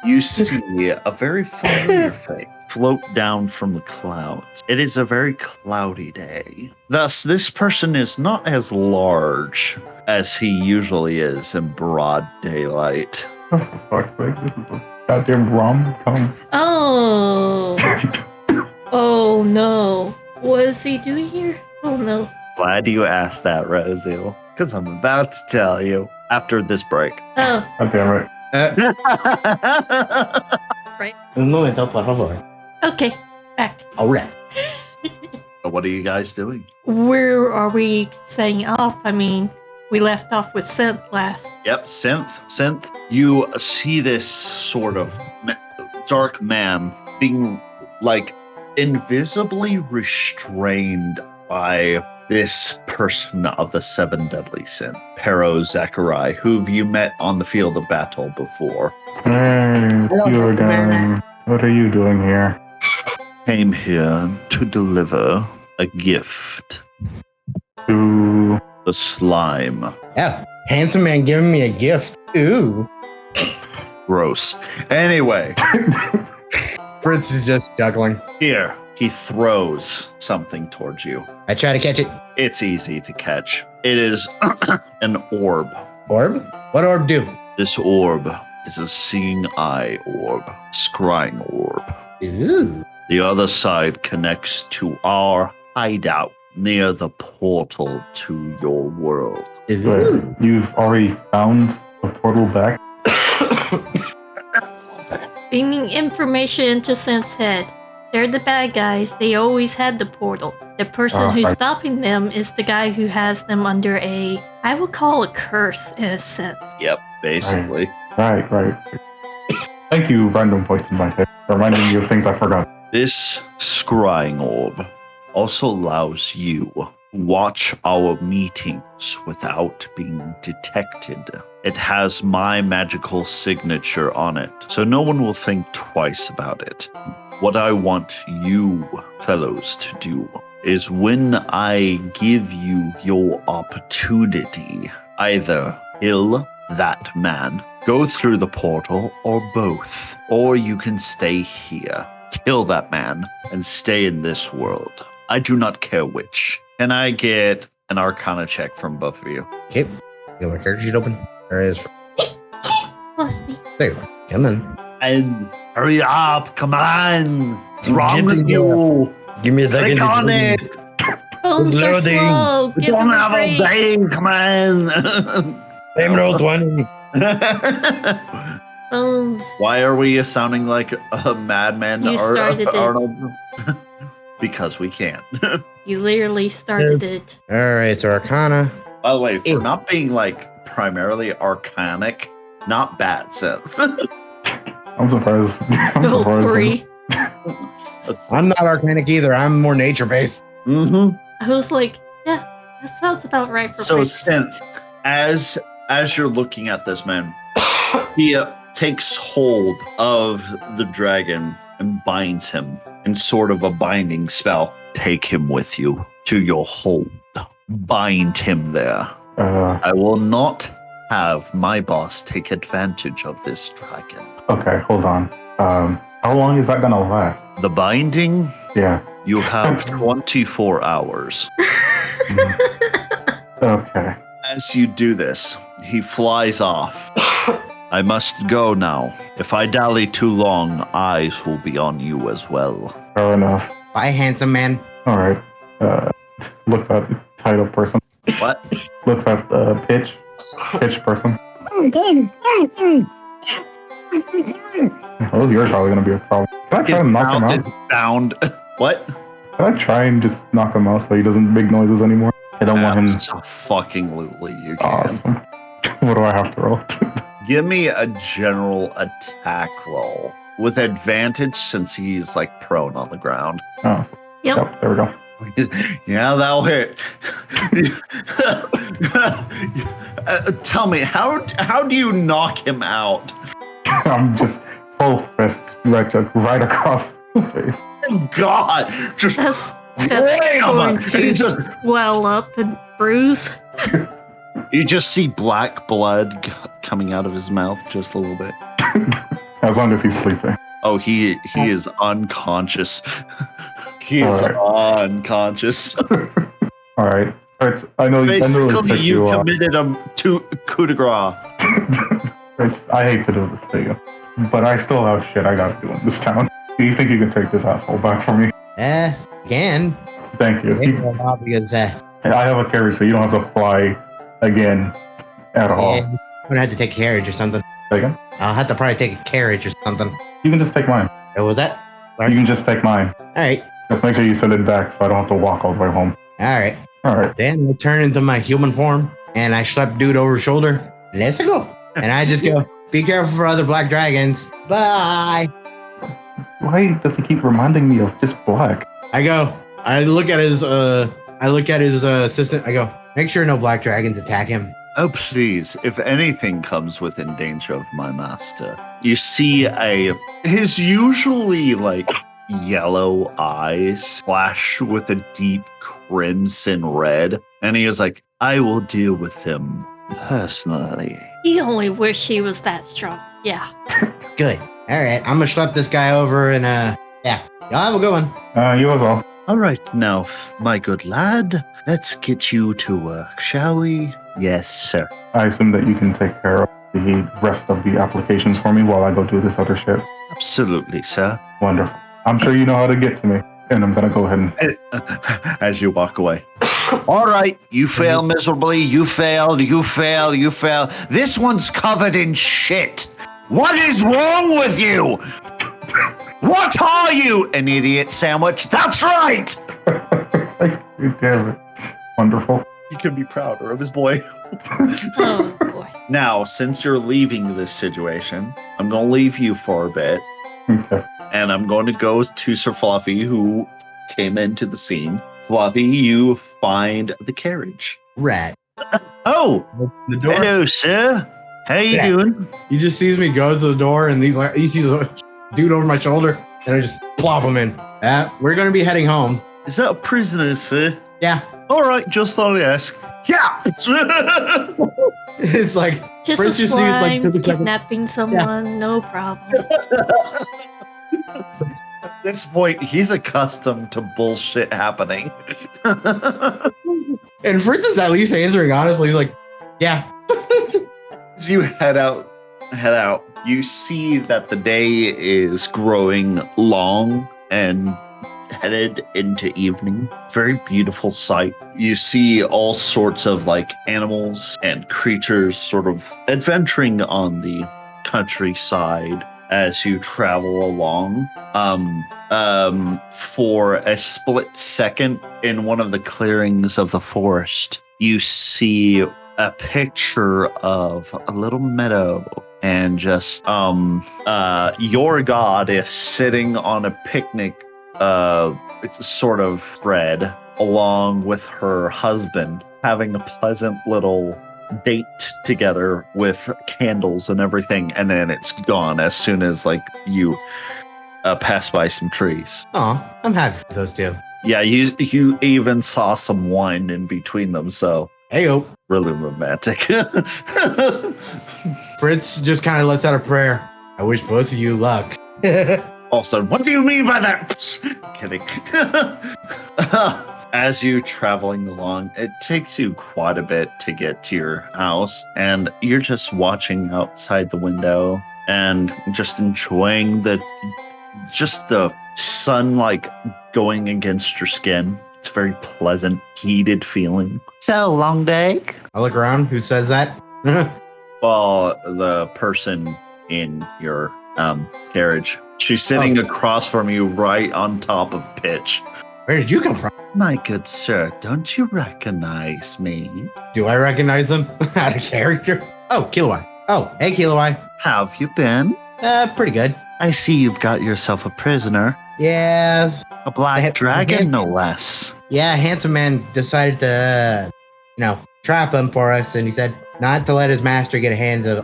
You see a very familiar face float down from the clouds. It is a very cloudy day. Thus, this person is not as large as he usually is in broad daylight. Oh, for fuck's sake, this is a goddamn rom-com. Oh. Oh no. What is he doing here? Oh no. Glad you asked that, Rozu, because I'm about to tell you after this break. Oh, God damn it. Un momento, por favor. okay. Back. All right. What are you guys doing? Where are we setting off? I mean, we left off with Synth last. Yep, synth. You see this sort of dark man being like invisibly restrained by this person of the seven deadly sin, Pero Zachariah, who you met on the field of battle before. Hey, it's you again. What are you doing here? Came here to deliver a gift. To... The slime. Yeah. Handsome man giving me a gift. Ooh. Gross. Anyway, Fritz is just juggling. here. He throws something towards you. I try to catch it. It's easy to catch. It is an orb. Orb? What orb do? This orb is a seeing eye orb, scrying orb. Ooh. The other side connects to our hideout near the portal to your world. Ooh. You've already found the portal back? Beaming information into Synth's head. They're the bad guys. They always had the portal. The person who's stopping them is the guy who has them under I will call a curse in a sense. Yep, basically. Right. Thank you, random voice in my head, for reminding me of things I forgot. This scrying orb also allows you to watch our meetings without being detected. It has my magical signature on it, so no one will think twice about it. What I want you fellows to do is when I give you your opportunity, either kill that man, go through the portal, or both. Or you can stay here, kill that man, and stay in this world. I do not care which. Can I get an Arcana check from both of you? Okay. Got my character sheet open. There it is. Bless me. There you go. Come in. And hurry up, come on. What's wrong with you? Give me a second. Click on it. Bones are Loading. slow. We Give don't him a have all break. day. Come on. Same roll 20. Bones. Why are we sounding like a madman? You started it. Arnold? Because we can. You literally started it. All right, so Arcana. By the way, for Ew. not being like primarily arcanic, not bad, Seth. I'm surprised. I'm Go surprised. 3. I'm not Arcanic either. I'm more nature-based. Mm-hmm. I was like, yeah, that sounds about right for So, break. Synth, as you're looking at this man, he takes hold of the dragon and binds him in sort of a binding spell. Take him with you to your hold. Bind him there. I will not have my boss take advantage of this dragon. Okay, hold on. How long is that gonna last? The binding, Yeah. you have 24 hours. Okay. As you do this, he flies off. I must go now. If I dally too long, eyes will be on you as well. Fair enough. Bye, handsome man. All right. Looks at title person. What? Looks at the pitch person. Oh, you're probably gonna be a problem. Can I try His to knock him mouth out? is bound. What? Can I try and just knock him out so he doesn't make noises anymore? I don't want him. Fucking-lutely, you can. Awesome. What do I have to roll? Give me a general attack roll with advantage since he's like prone on the ground. Awesome. Yep. Yep, there we go. Yeah, that'll hit. Tell me, how do you knock him out? I'm just full fist right across the face. Oh, God, just That's Bam! going And to just- swell up and bruise. you just see black blood coming out of his mouth just a little bit. As long as he's sleeping. Oh, he is unconscious. He is unconscious. All right. I know it Basically, took you you committed a coup de grace. I hate to do this to you, but I still have shit I gotta do in this town. Do you think you can take this asshole back from me? Can. Thank you. Because I have a carriage, so you don't have to fly again at all. I'm gonna have to take a carriage or something. Say again? I'll have to probably take a carriage or something. You can just take mine. What was that? You can just take mine. All right. Just make sure you send it back so I don't have to walk all the way home. All right. All right. Then I turn into my human form and I slap dude over his shoulder. Let's go. And I just go, be careful for other black dragons. Bye. Why does he keep reminding me of just black? I look at his assistant. I go, make sure no black dragons attack him. Oh, please, if anything comes within danger of my master, you see his usually like yellow eyes flash with a deep crimson red, and he is like, I will deal with him personally. He only wish he was that strong. Yeah. Good. All right. I'm going to schlep this guy over and, yeah. Y'all have a good one. You as well. All right, now, my good lad, let's get you to work, shall we? Yes, sir. I assume that you can take care of the rest of the applications for me while I go do this other shit. Absolutely, sir. Wonderful. I'm sure you know how to get to me. And I'm going to go ahead and... As you walk away. All right, you fail miserably. You failed. This one's covered in shit. What is wrong with you? What are you? An idiot sandwich? That's right. Damn it. Wonderful. He can be prouder of his boy. Oh boy. Now, since you're leaving this situation, I'm going to leave you for a bit. Okay. And I'm going to go to Sir Fluffy, who came into the scene. Fluffy, you find the carriage. Rat. Oh, The door. hello, sir. How you Yeah. doing? He just sees me go to the door, and he sees a dude over my shoulder, and I just plop him in. We're gonna be heading home. Is that a prisoner, sir? Yeah. All right, just thought I'd ask. Yeah. It's like Just Prince a just needs, like, slime 30 seconds. kidnapping someone, no problem. At this point, he's accustomed to bullshit happening. and Fritz is at least answering honestly. He's like, yeah. As you head out, you see that the day is growing long and headed into evening. Very beautiful sight. You see all sorts of like animals and creatures sort of adventuring on the countryside as you travel along. For a split second in one of the clearings of the forest, you see a picture of a little meadow, and just your god is sitting on a picnic sort of spread along with her husband, having a pleasant little date together with candles and everything, and then it's gone as soon as like you pass by some trees. Oh, I'm happy for those two. Yeah, you even saw some wine in between them, so Heyo. really romantic. Fritz just kind of lets out a prayer. I wish both of you luck. Also, what do you mean by that? Kidding. As you're traveling along, it takes you quite a bit to get to your house, and you're just watching outside the window and just enjoying the sun like going against your skin. It's a very pleasant, heated feeling. So, long day? I look around. Who says that? Well, the person in your carriage. She's sitting across from you right on top of Pitch. Where did you come from? My good sir, don't you recognize me? Do I recognize them? Out of character? Oh, Kilowai. Oh, hey, Kilowai. How have you been? Pretty good. I see you've got yourself a prisoner. Yeah. A black dragon, no less. Yeah, Handsome Man decided to, trap him for us, and he said not to let his master get hands on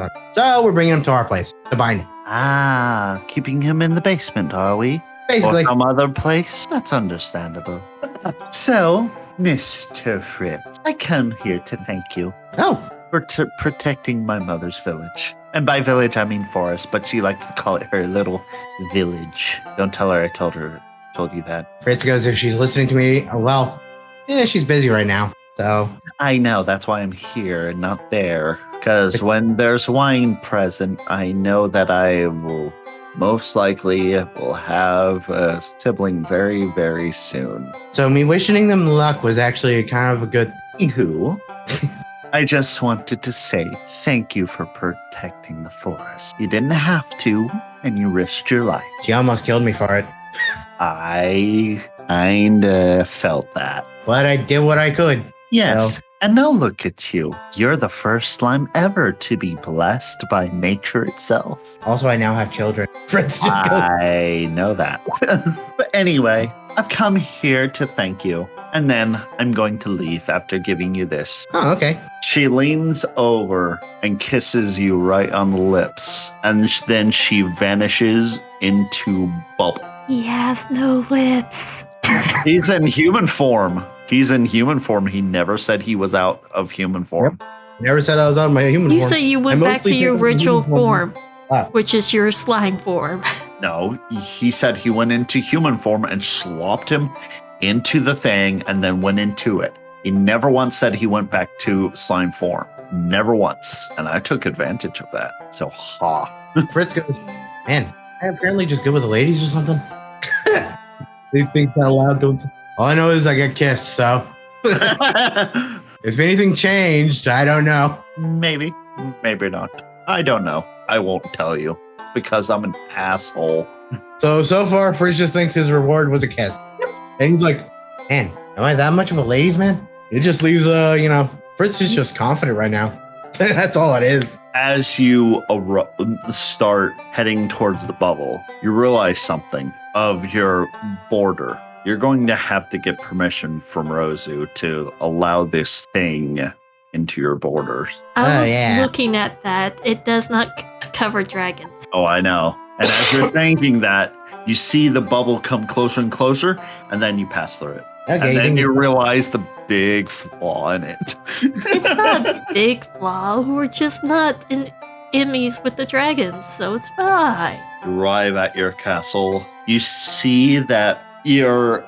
it. So we're bringing him to our place to bind him. Ah, keeping him in the basement, are we? Basically. Or some other place? That's understandable. So, Mr. Fritz, I come here to thank you Oh, for protecting my mother's village. And by village, I mean forest, but she likes to call it her little village. Don't tell her I told you that. Fritz goes, if she's listening to me, she's busy right now. So I know, that's why I'm here and not there. Because when there's wine present, I know that I will most likely will have a sibling very, very soon. So me wishing them luck was actually kind of a good. Anywho, I just wanted to say thank you for protecting the forest. You didn't have to, and you risked your life. She almost killed me for it, I kinda felt that. but I did what I could. Yes, and now look at you. You're the first slime ever to be blessed by nature itself. Also, I now have children. Fritz just goes, I know that. But anyway, I've come here to thank you, and then I'm going to leave after giving you this. oh, okay. She leans over and kisses you right on the lips, and then she vanishes into bubble. He has no lips. He's in human form. He never said he was out of human form. Never said I was on my human You form. say you went I back to mostly your think of original human form. form, which is your slime form. No, he said he went into human form and slopped him into the thing and then went into it. He never once said he went back to slime form. Never once. And I took advantage of that. So, Fritz goes, man, I'm apparently just good with the ladies or something. They think that loud to him. All I know is I get kissed, so if anything changed, I don't know. Maybe not. I don't know. I won't tell you because I'm an asshole. So far, Fritz just thinks his reward was a kiss. And he's like, man, am I that much of a ladies man? It just leaves, Fritz is just confident right now. That's all it is. As you start heading towards the bubble, you realize something of your border. You're going to have to get permission from Rozu to allow this thing into your borders. I was yeah. looking at that. It does not cover dragons. Oh, I know. And as you're thinking that, you see the bubble come closer and closer, and then you pass through it. Okay, And then you realize the big flaw in it. It's not a big flaw. We're just not in immies with the dragons, so it's fine. You arrive at your castle. You see that your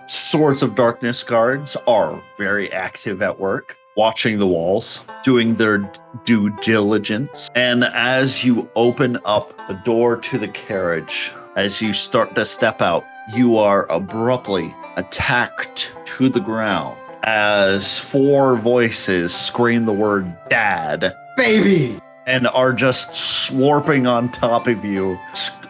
Swords of Darkness guards are very active at work, watching the walls, doing their due diligence. And as you open up the door to the carriage, as you start to step out, you are abruptly attacked to the ground as 4 voices scream the word dad baby, and are just slurping on top of you,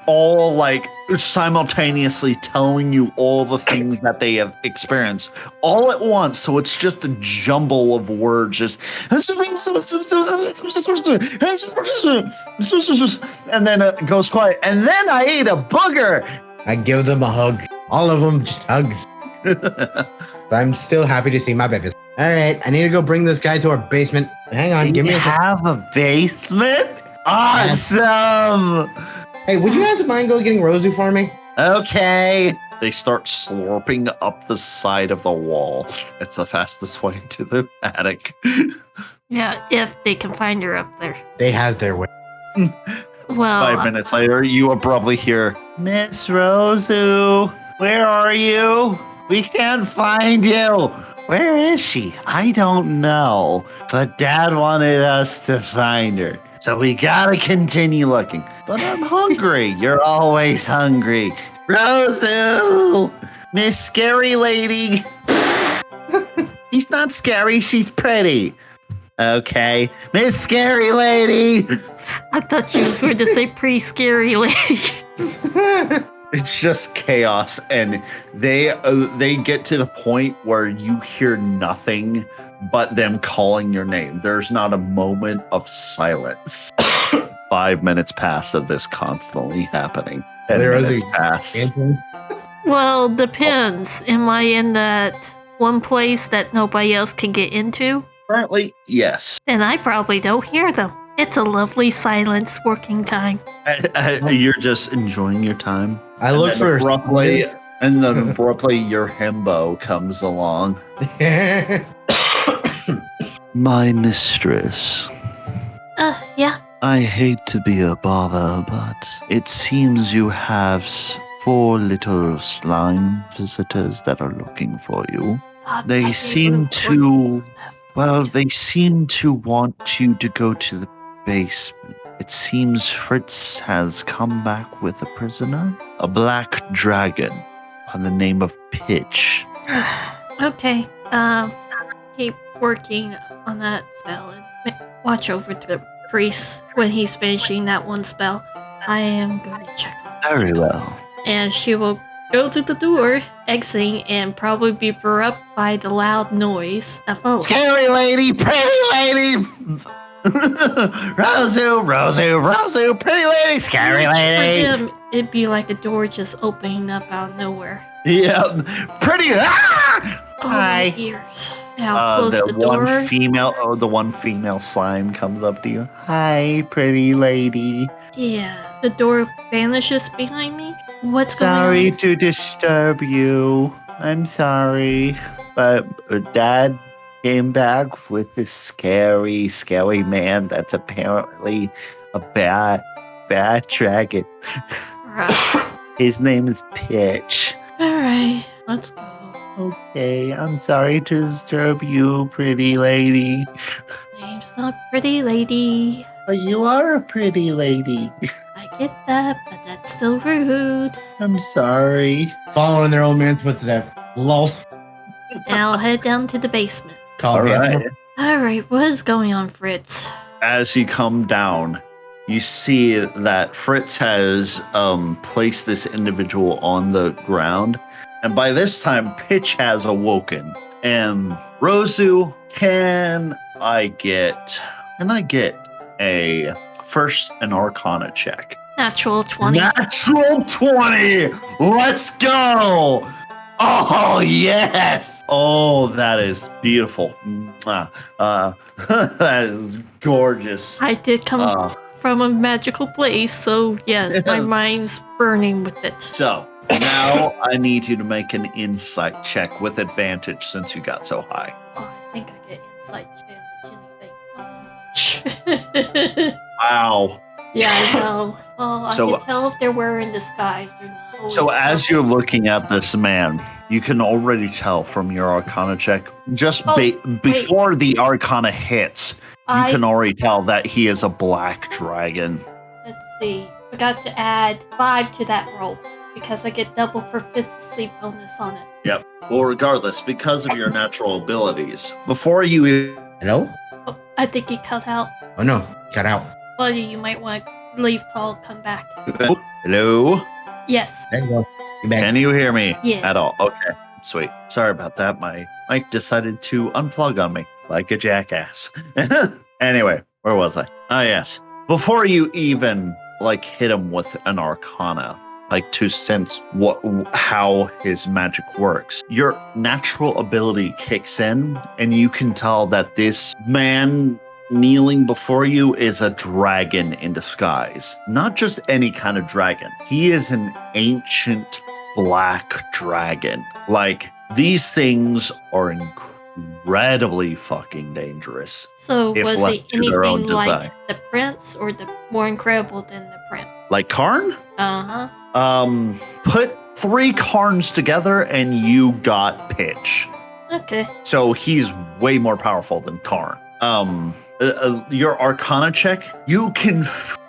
all like simultaneously telling you all the things that they have experienced all at once. So it's just a jumble of words, just and then it goes quiet. And then I ate a booger. I give them a hug. All of them just hugs. I'm still happy to see my babies. All right, I need to go bring this guy to our basement. Hang on, give me a second. Have a basement? Awesome. Hey, would you guys mind go getting Rozu for me? Okay. They start slurping up the side of the wall. It's the fastest way to the attic. Yeah, if they can find her up there. They have their way. Well, 5 minutes later, you abruptly hear, Miss Rozu, where are you? We can't find you. Where is she? I don't know. But Dad wanted us to find her. So we gotta continue looking. But I'm hungry. You're always hungry. Rozu! Miss Scary Lady. She's not scary, she's pretty. Okay. Miss Scary Lady. I thought you was going to say pre-scary lady. It's just chaos, and they get to the point where you hear nothing but them calling your name. There's not a moment of silence. 5 minutes pass of this constantly happening. 10 minutes pass. Well, depends. Am I in that one place that nobody else can get into? Currently, yes. Then I probably don't hear them. It's a lovely silence working time. You're just enjoying your time. I look for abruptly, and then abruptly your himbo comes along. My mistress. Yeah. I hate to be a bother, but it seems you have 4 little slime visitors that are looking for you. They seem to want you to go to the basement. It seems Fritz has come back with a prisoner, a black dragon by the name of Pitch. Okay. Keep working on that spell and watch over the priest when he's finishing that one spell. I am going to check on Very well. And she will go to the door, exiting, and probably be brought up by the loud noise of Scary lady, pretty lady. Rozu, pretty lady, scary lady. For them, it'd be like a door just opening up out of nowhere. Yeah, pretty. Ah! Oh, Hi. my ears. I'll close the door. The one female slime comes up to you. Hi, pretty lady. Yeah, the door vanishes behind me. What's going on? Sorry to disturb you. I'm sorry, but Dad came back with this scary, scary man that's apparently a bad dragon. Right. His name is Pitch. Alright, let's go. Okay, I'm sorry to disturb you, pretty lady. Name's not pretty lady. But you are a pretty lady. I get that, but that's still rude. I'm sorry. Following their old man's footsteps. Lol. And I'll head down to the basement. Call me. Alright. Alright, what is going on, Fritz? As you come down, you see that Fritz has placed this individual on the ground. And by this time, Pitch has awoken. And Rozu, can I get Can I get an Arcana check? Natural 20. Natural 20! Let's go! Oh, yes! Oh, that is beautiful. That is gorgeous. I did come from a magical place, so yes, my mind's burning with it. So, now I need you to make an insight check with advantage since you got so high. Oh, I think I get insight anything. Wow. Yeah, I know. Well, I So- can tell if they're wearing disguise or not. So as you're looking at this man, you can already tell from your Arcana check, just before the Arcana hits, you can already tell that he is a black dragon. Let's see. Forgot to add 5 to that roll because I get double proficiency bonus on it. Yep. Well, regardless, because of your natural abilities, before you... Hello? Oh, I think he cut out. Oh no, cut out. Buddy, you might want to leave Paul, come back. Hello? Yes. There you go. You back. Can you hear me Yeah. at all? Okay, sweet. Sorry about that. My mic decided to unplug on me like a jackass. Anyway, where was I? Oh, yes. Before you even hit him with an Arcana, to sense how his magic works, your natural ability kicks in, and you can tell that this man kneeling before you is a dragon in disguise. Not just any kind of dragon. He is an ancient black dragon. These things are incredibly fucking dangerous. So if was he left to their own anything like design. the prince or the more incredible than the prince? Like Karn? Uh-huh. Put 3 Karns together and you got Pitch. Okay. So he's way more powerful than Karn. Your Arcana check, you can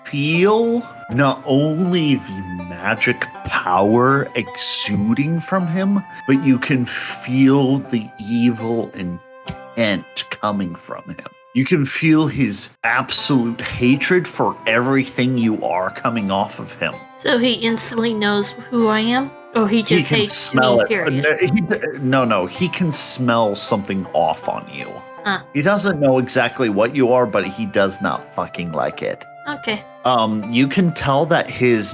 feel not only the magic power exuding from him, but you can feel the evil intent coming from him. You can feel his absolute hatred for everything you are coming off of him. So he instantly knows who I am? Or he just can hates smell me, it. period? No, he can smell something off on you. Huh. He doesn't know exactly what you are, but he does not fucking like it. Okay. You can tell that his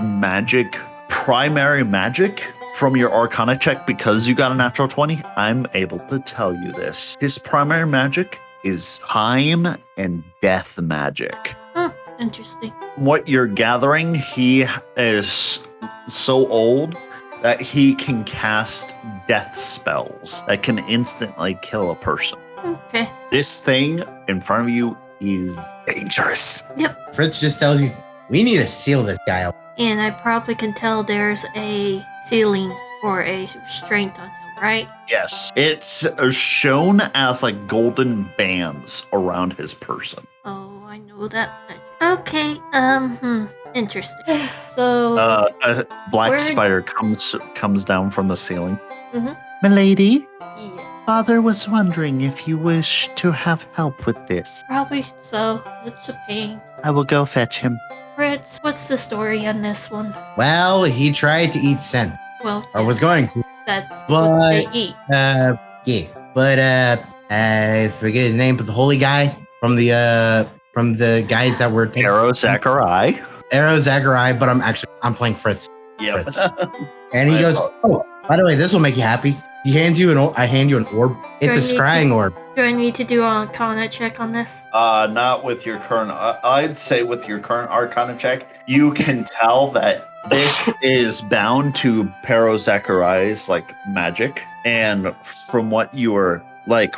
primary magic from your Arcana check, because you got a natural 20, I'm able to tell you this. His primary magic is time and death magic. Interesting. What you're gathering, he is so old that he can cast death spells that can instantly kill a person. Okay. This thing in front of you is dangerous. Fritz just tells you, we need to seal this guy up. And I probably can tell there's a ceiling or a restraint on him, right? Yes. It's shown as golden bands around his person. Oh, I know that. Okay. Interesting. So. A black Where- spider comes down from the ceiling. Mhm. Milady, Yes. Father was wondering if you wish to have help with this. Probably so. It's a pain. I will go fetch him. Fritz, what's the story on this one? Well, he tried to eat Sen, Well, or was going to. that's what they But, eat. yeah. But, I forget his name, but the holy guy from the guys that were Arrow Zachariah. Arrow Zachariah, but I'm playing Fritz. Yep. Fritz. And he goes, oh, by the way, this will make you happy. He hands you I hand you an orb. It's a Do I need scrying to- orb. Do I need to do an Arcana check on this? Not with your current. I'd say with your current Arcana check, you can tell that this is bound to Pero Zachariah's magic, and from what you were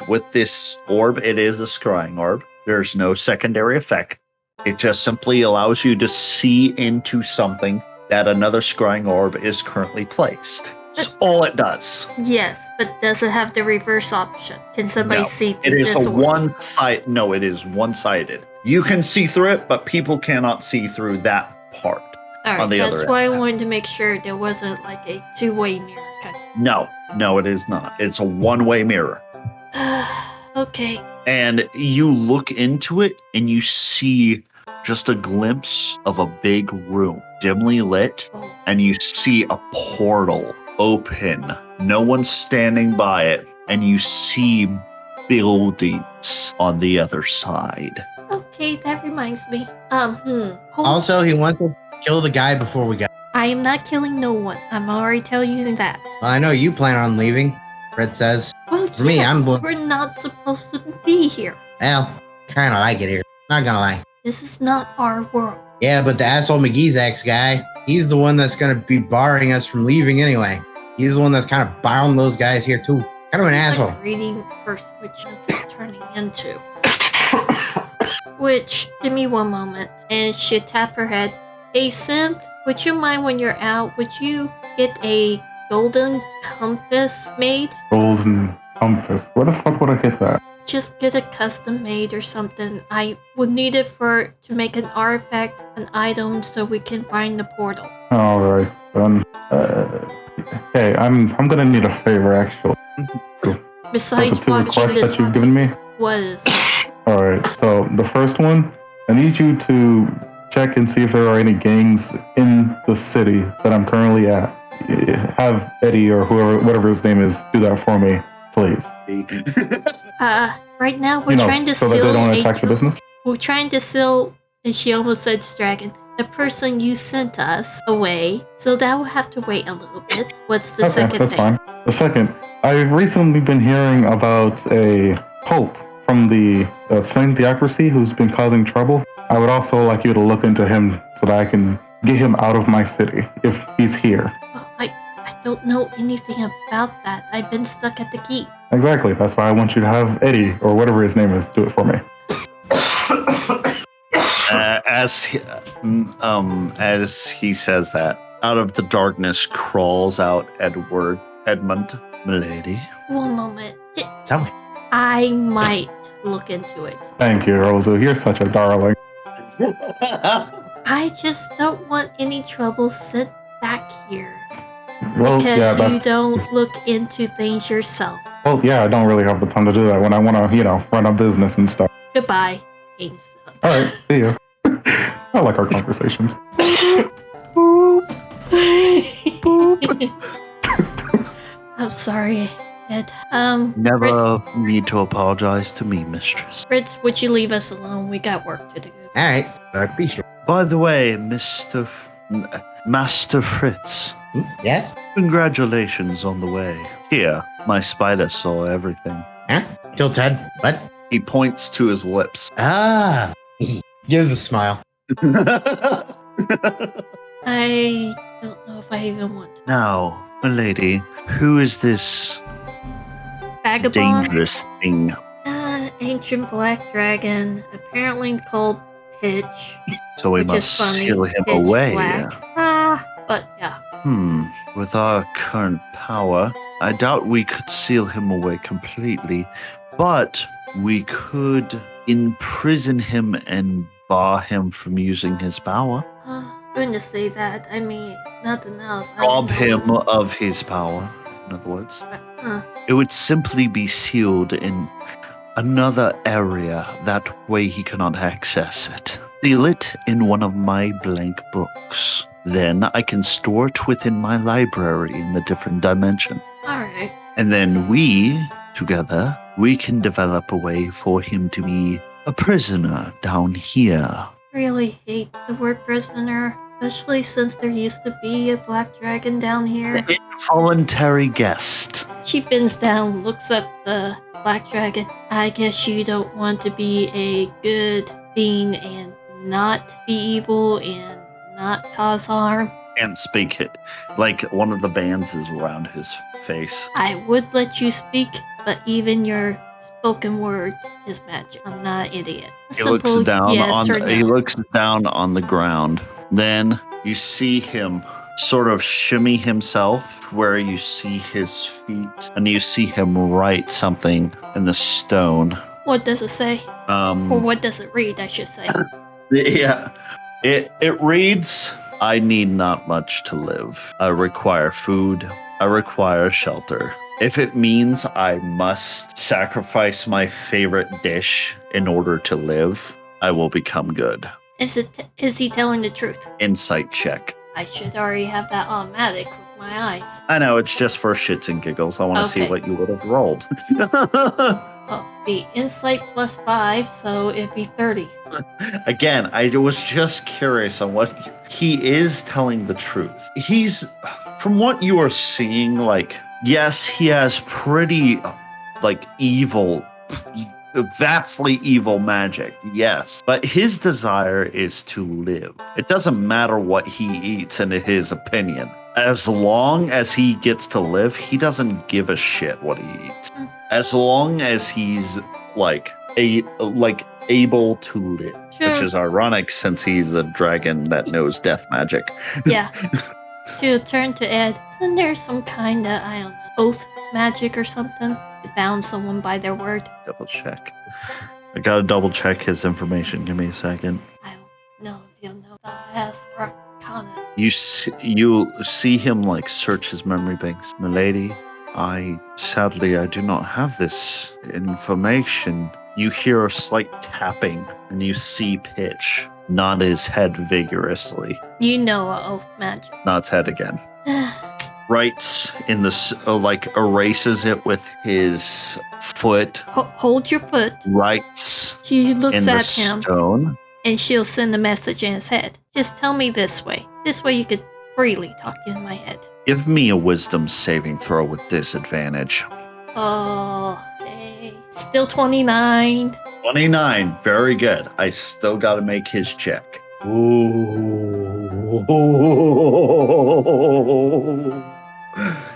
with this orb, it is a scrying orb. There's no secondary effect. It just simply allows you to see into something that another scrying orb is currently placed. That's all it does. Yes, but does it have the reverse option? Can somebody No, see It through is this a orb? one-side. No, it is one-sided. You can see through it, but people cannot see through that part. All right, on the that's other why end. I wanted to make sure there wasn't a two-way mirror kind No, it is not. It's a one-way mirror. of. Okay. And you look into it and you see just a glimpse of a big room, dimly lit, Oh, and you see a portal open. No one's standing by it, and you see buildings on the other side. okay. Okay, that reminds me. Also, he wants to kill the guy before we go. I am not killing no one. I'm already telling you that. Well, I know you plan on leaving, Fred says. Well, For me, yes, I'm we're not supposed to be here. Well, kind of like it here. Not gonna lie. This is not our world. Yeah, but the asshole McGee's ex guy, he's the one that's gonna be barring us from leaving anyway. He's the one that's kind of bound those guys here too. Kind of an asshole. Like reading first, which is turning into. Which, give me one moment. And she'd tap her head. Hey, Synth, would you mind when you're out, would you get a golden compass made? Golden compass. Where the fuck would I get that? Just get a custom made or something. I would need it to make an artifact, an item, so we can find the portal. All right, then. Hey, I'm gonna need a favor, actually. Besides the two watching requests this, that you've given me. what is it? All right. So the first one, I need you to check and see if there are any gangs in the city that I'm currently at. Have Eddie or whoever, whatever his name is, do that for me, please. Right now we're trying to so seal that they don't attack the business. We're trying to seal, and she almost said dragon, the person you sent us away. So that will have to wait a little bit. What's the second that's thing? fine. The second, I've recently been hearing about a Pope from the Slain Theocracy who's been causing trouble. I would also like you to look into him so that I can get him out of my city if he's here. Oh, I don't know anything about that. I've been stuck at the keep. Exactly. That's why I want you to have Eddie or whatever his name is do it for me. As he says that, out of the darkness crawls out Edmund, milady. One moment. Tell me. I might look into it. Thank you, Rozu. You're such a darling. I just don't want any trouble sent back here. Well, Because you don't look into things yourself. Well, yeah, I don't really have the time to do that when I want to, run a business and stuff. Goodbye. Thanks. All right, see you. I like our conversations. I'm sorry, Ed. Never need to apologize to me, mistress. Fritz, would you leave us alone? We got work to do. All right, be sure. By the way, Master Fritz, Yes? congratulations on the way. Here, my spider saw everything. Huh? Tilt's head. What? He points to his lips. Ah. Gives a smile. I don't know if I even want to. Now, milady, who is this Vagabond? dangerous thing? Ancient black dragon, apparently called Pitch. So we which must is funny. seal him Pitch away. black. But yeah. With our current power, I doubt we could seal him away completely, but we could imprison him and bar him from using his power. Going to say that. I mean, nothing else. Rob him of his power, in other words. It would simply be sealed in another area. That way he cannot access it. Seal it in one of my blank books. Then I can store it within my library in the different dimension. Alright. And then we, together, we can develop a way for him to be a prisoner down here. Really hate the word prisoner, especially since there used to be a black dragon down here. Involuntary guest. She bends down, looks at the black dragon. I guess you don't want to be a good being and not be evil and not cause harm. Can't speak it. Like one of the bands is around his face. I would let you speak, but even your spoken word is magic. I'm not an idiot. He looks down he looks down on the ground. Then you see him sort of shimmy himself where you see his feet and you see him write something in the stone. What does it say? Or what does it read, I should say? Yeah. It reads, I need not much to live. I require food. I require shelter. If it means I must sacrifice my favorite dish in order to live, I will become good. Is he telling the truth? Insight check. I should already have that automatic with my eyes. I know, it's just for shits and giggles. I want to see Okay. what you would have rolled. Be insight +5, so it'd be 30. Again, I was just curious on what he is telling the truth. He's, from what you are seeing, like, yes, he has pretty, like, evil, vastly evil magic, yes. But his desire is to live. It doesn't matter what he eats, in his opinion. As long as he gets to live, he doesn't give a shit what he eats. As long as he's able to live, Sure. which is ironic since he's a dragon that knows death magic. Yeah. She'll turn to Ed. Isn't there some kind of, I don't know, oath magic or something to bound someone by their word? Double check. I gotta double check his information. Give me a second. I don't know if you'll know the last arcana. You see him like search his memory banks. Milady, sadly I do not have this information. You hear a slight tapping and you see Pitch nod his head vigorously. You know oath magic. Nods head again. Writes in this, erases it with his foot. Hold your foot. Writes She looks in the at him, stone. and she'll send a message in his head. Just tell me this way. This way you could freely talk in my head. Give me a wisdom saving throw with disadvantage. Okay. Still 29. 29. Very good. I still got to make his check. Ooh.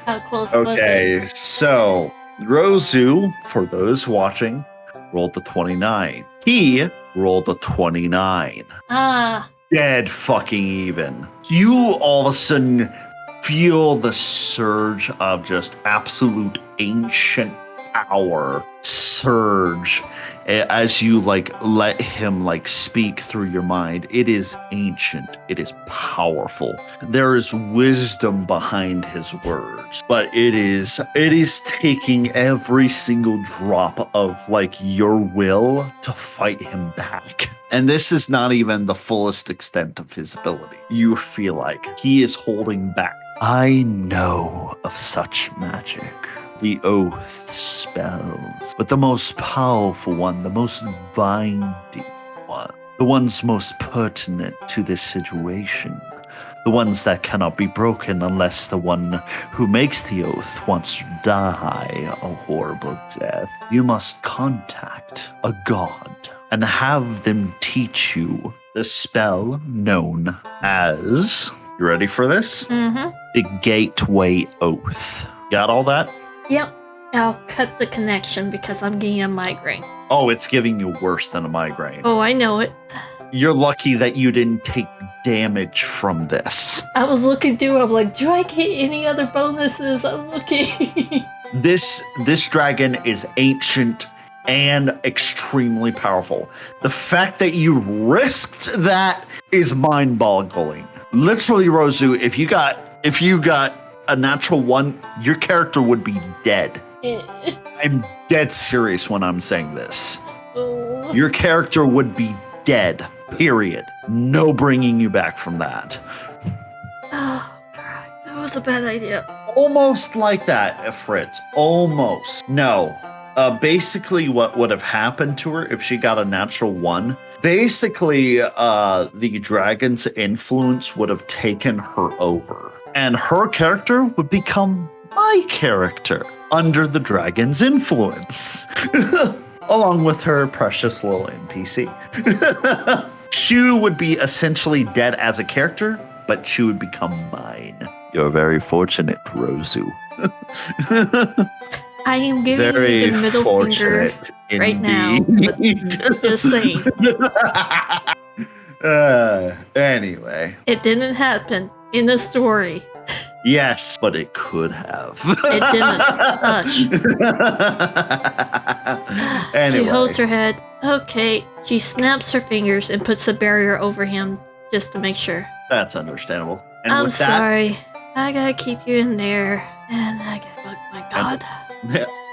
How close was it? Okay, so Rozu, for those watching, rolled the 29. He rolled a 29. Ah. Dead fucking even. You all of a sudden feel the surge of just absolute ancient power surge as you let him speak through your mind. It is ancient. It is powerful. There is wisdom behind his words, but it is taking every single drop of your will to fight him back. And this is not even the fullest extent of his ability. You feel like he is holding back. I know of such magic. The oath spells, but the most powerful one, the most binding one, the ones most pertinent to this situation, the ones that cannot be broken unless the one who makes the oath wants to die a horrible death. You must contact a god and have them teach you the spell known as, you ready for this? Mm-hmm. The Gateway Oath. Got all that? Yep. I'll cut the connection because I'm getting a migraine. Oh, it's giving you worse than a migraine. Oh, I know it. You're lucky that you didn't take damage from this. I was looking through, I'm like, do I get any other bonuses? I'm looking. This dragon is ancient and extremely powerful. The fact that you risked that is mind-boggling. Literally, Rozu, if you got a natural one, your character would be dead. I'm dead serious when I'm saying this. Oh. Your character would be dead, period. No bringing you back from that. Oh, God. That was a bad idea. Almost like that, Fritz. Almost. No. Basically, what would have happened to her if she got a natural one, basically, the dragon's influence would have taken her over. And her character would become my character under the dragon's influence, along with her precious little NPC. She would be essentially dead as a character, but she would become mine. You're very fortunate, Rozu. I am giving Very you the middle finger fortunate right now. indeed. But just saying. Anyway. It didn't happen in the story. Yes, but it could have. It didn't. Hush. Anyway. She holds her head. Okay. She snaps her fingers and puts a barrier over him just to make sure. That's understandable. And I'm with that, sorry. I gotta keep you in there. And I gotta, oh my God.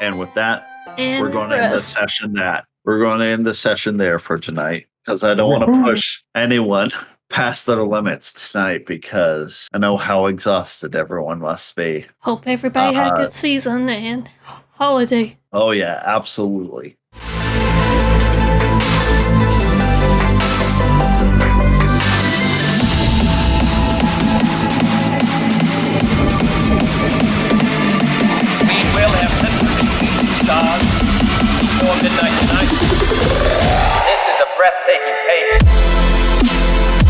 and with that, And we're going to end the rest. session We're going to end the session there for tonight because I don't want to push anyone past their limits tonight because I know how exhausted everyone must be. Hope everybody had a good season and holiday. Oh yeah, absolutely. breathtaking pace.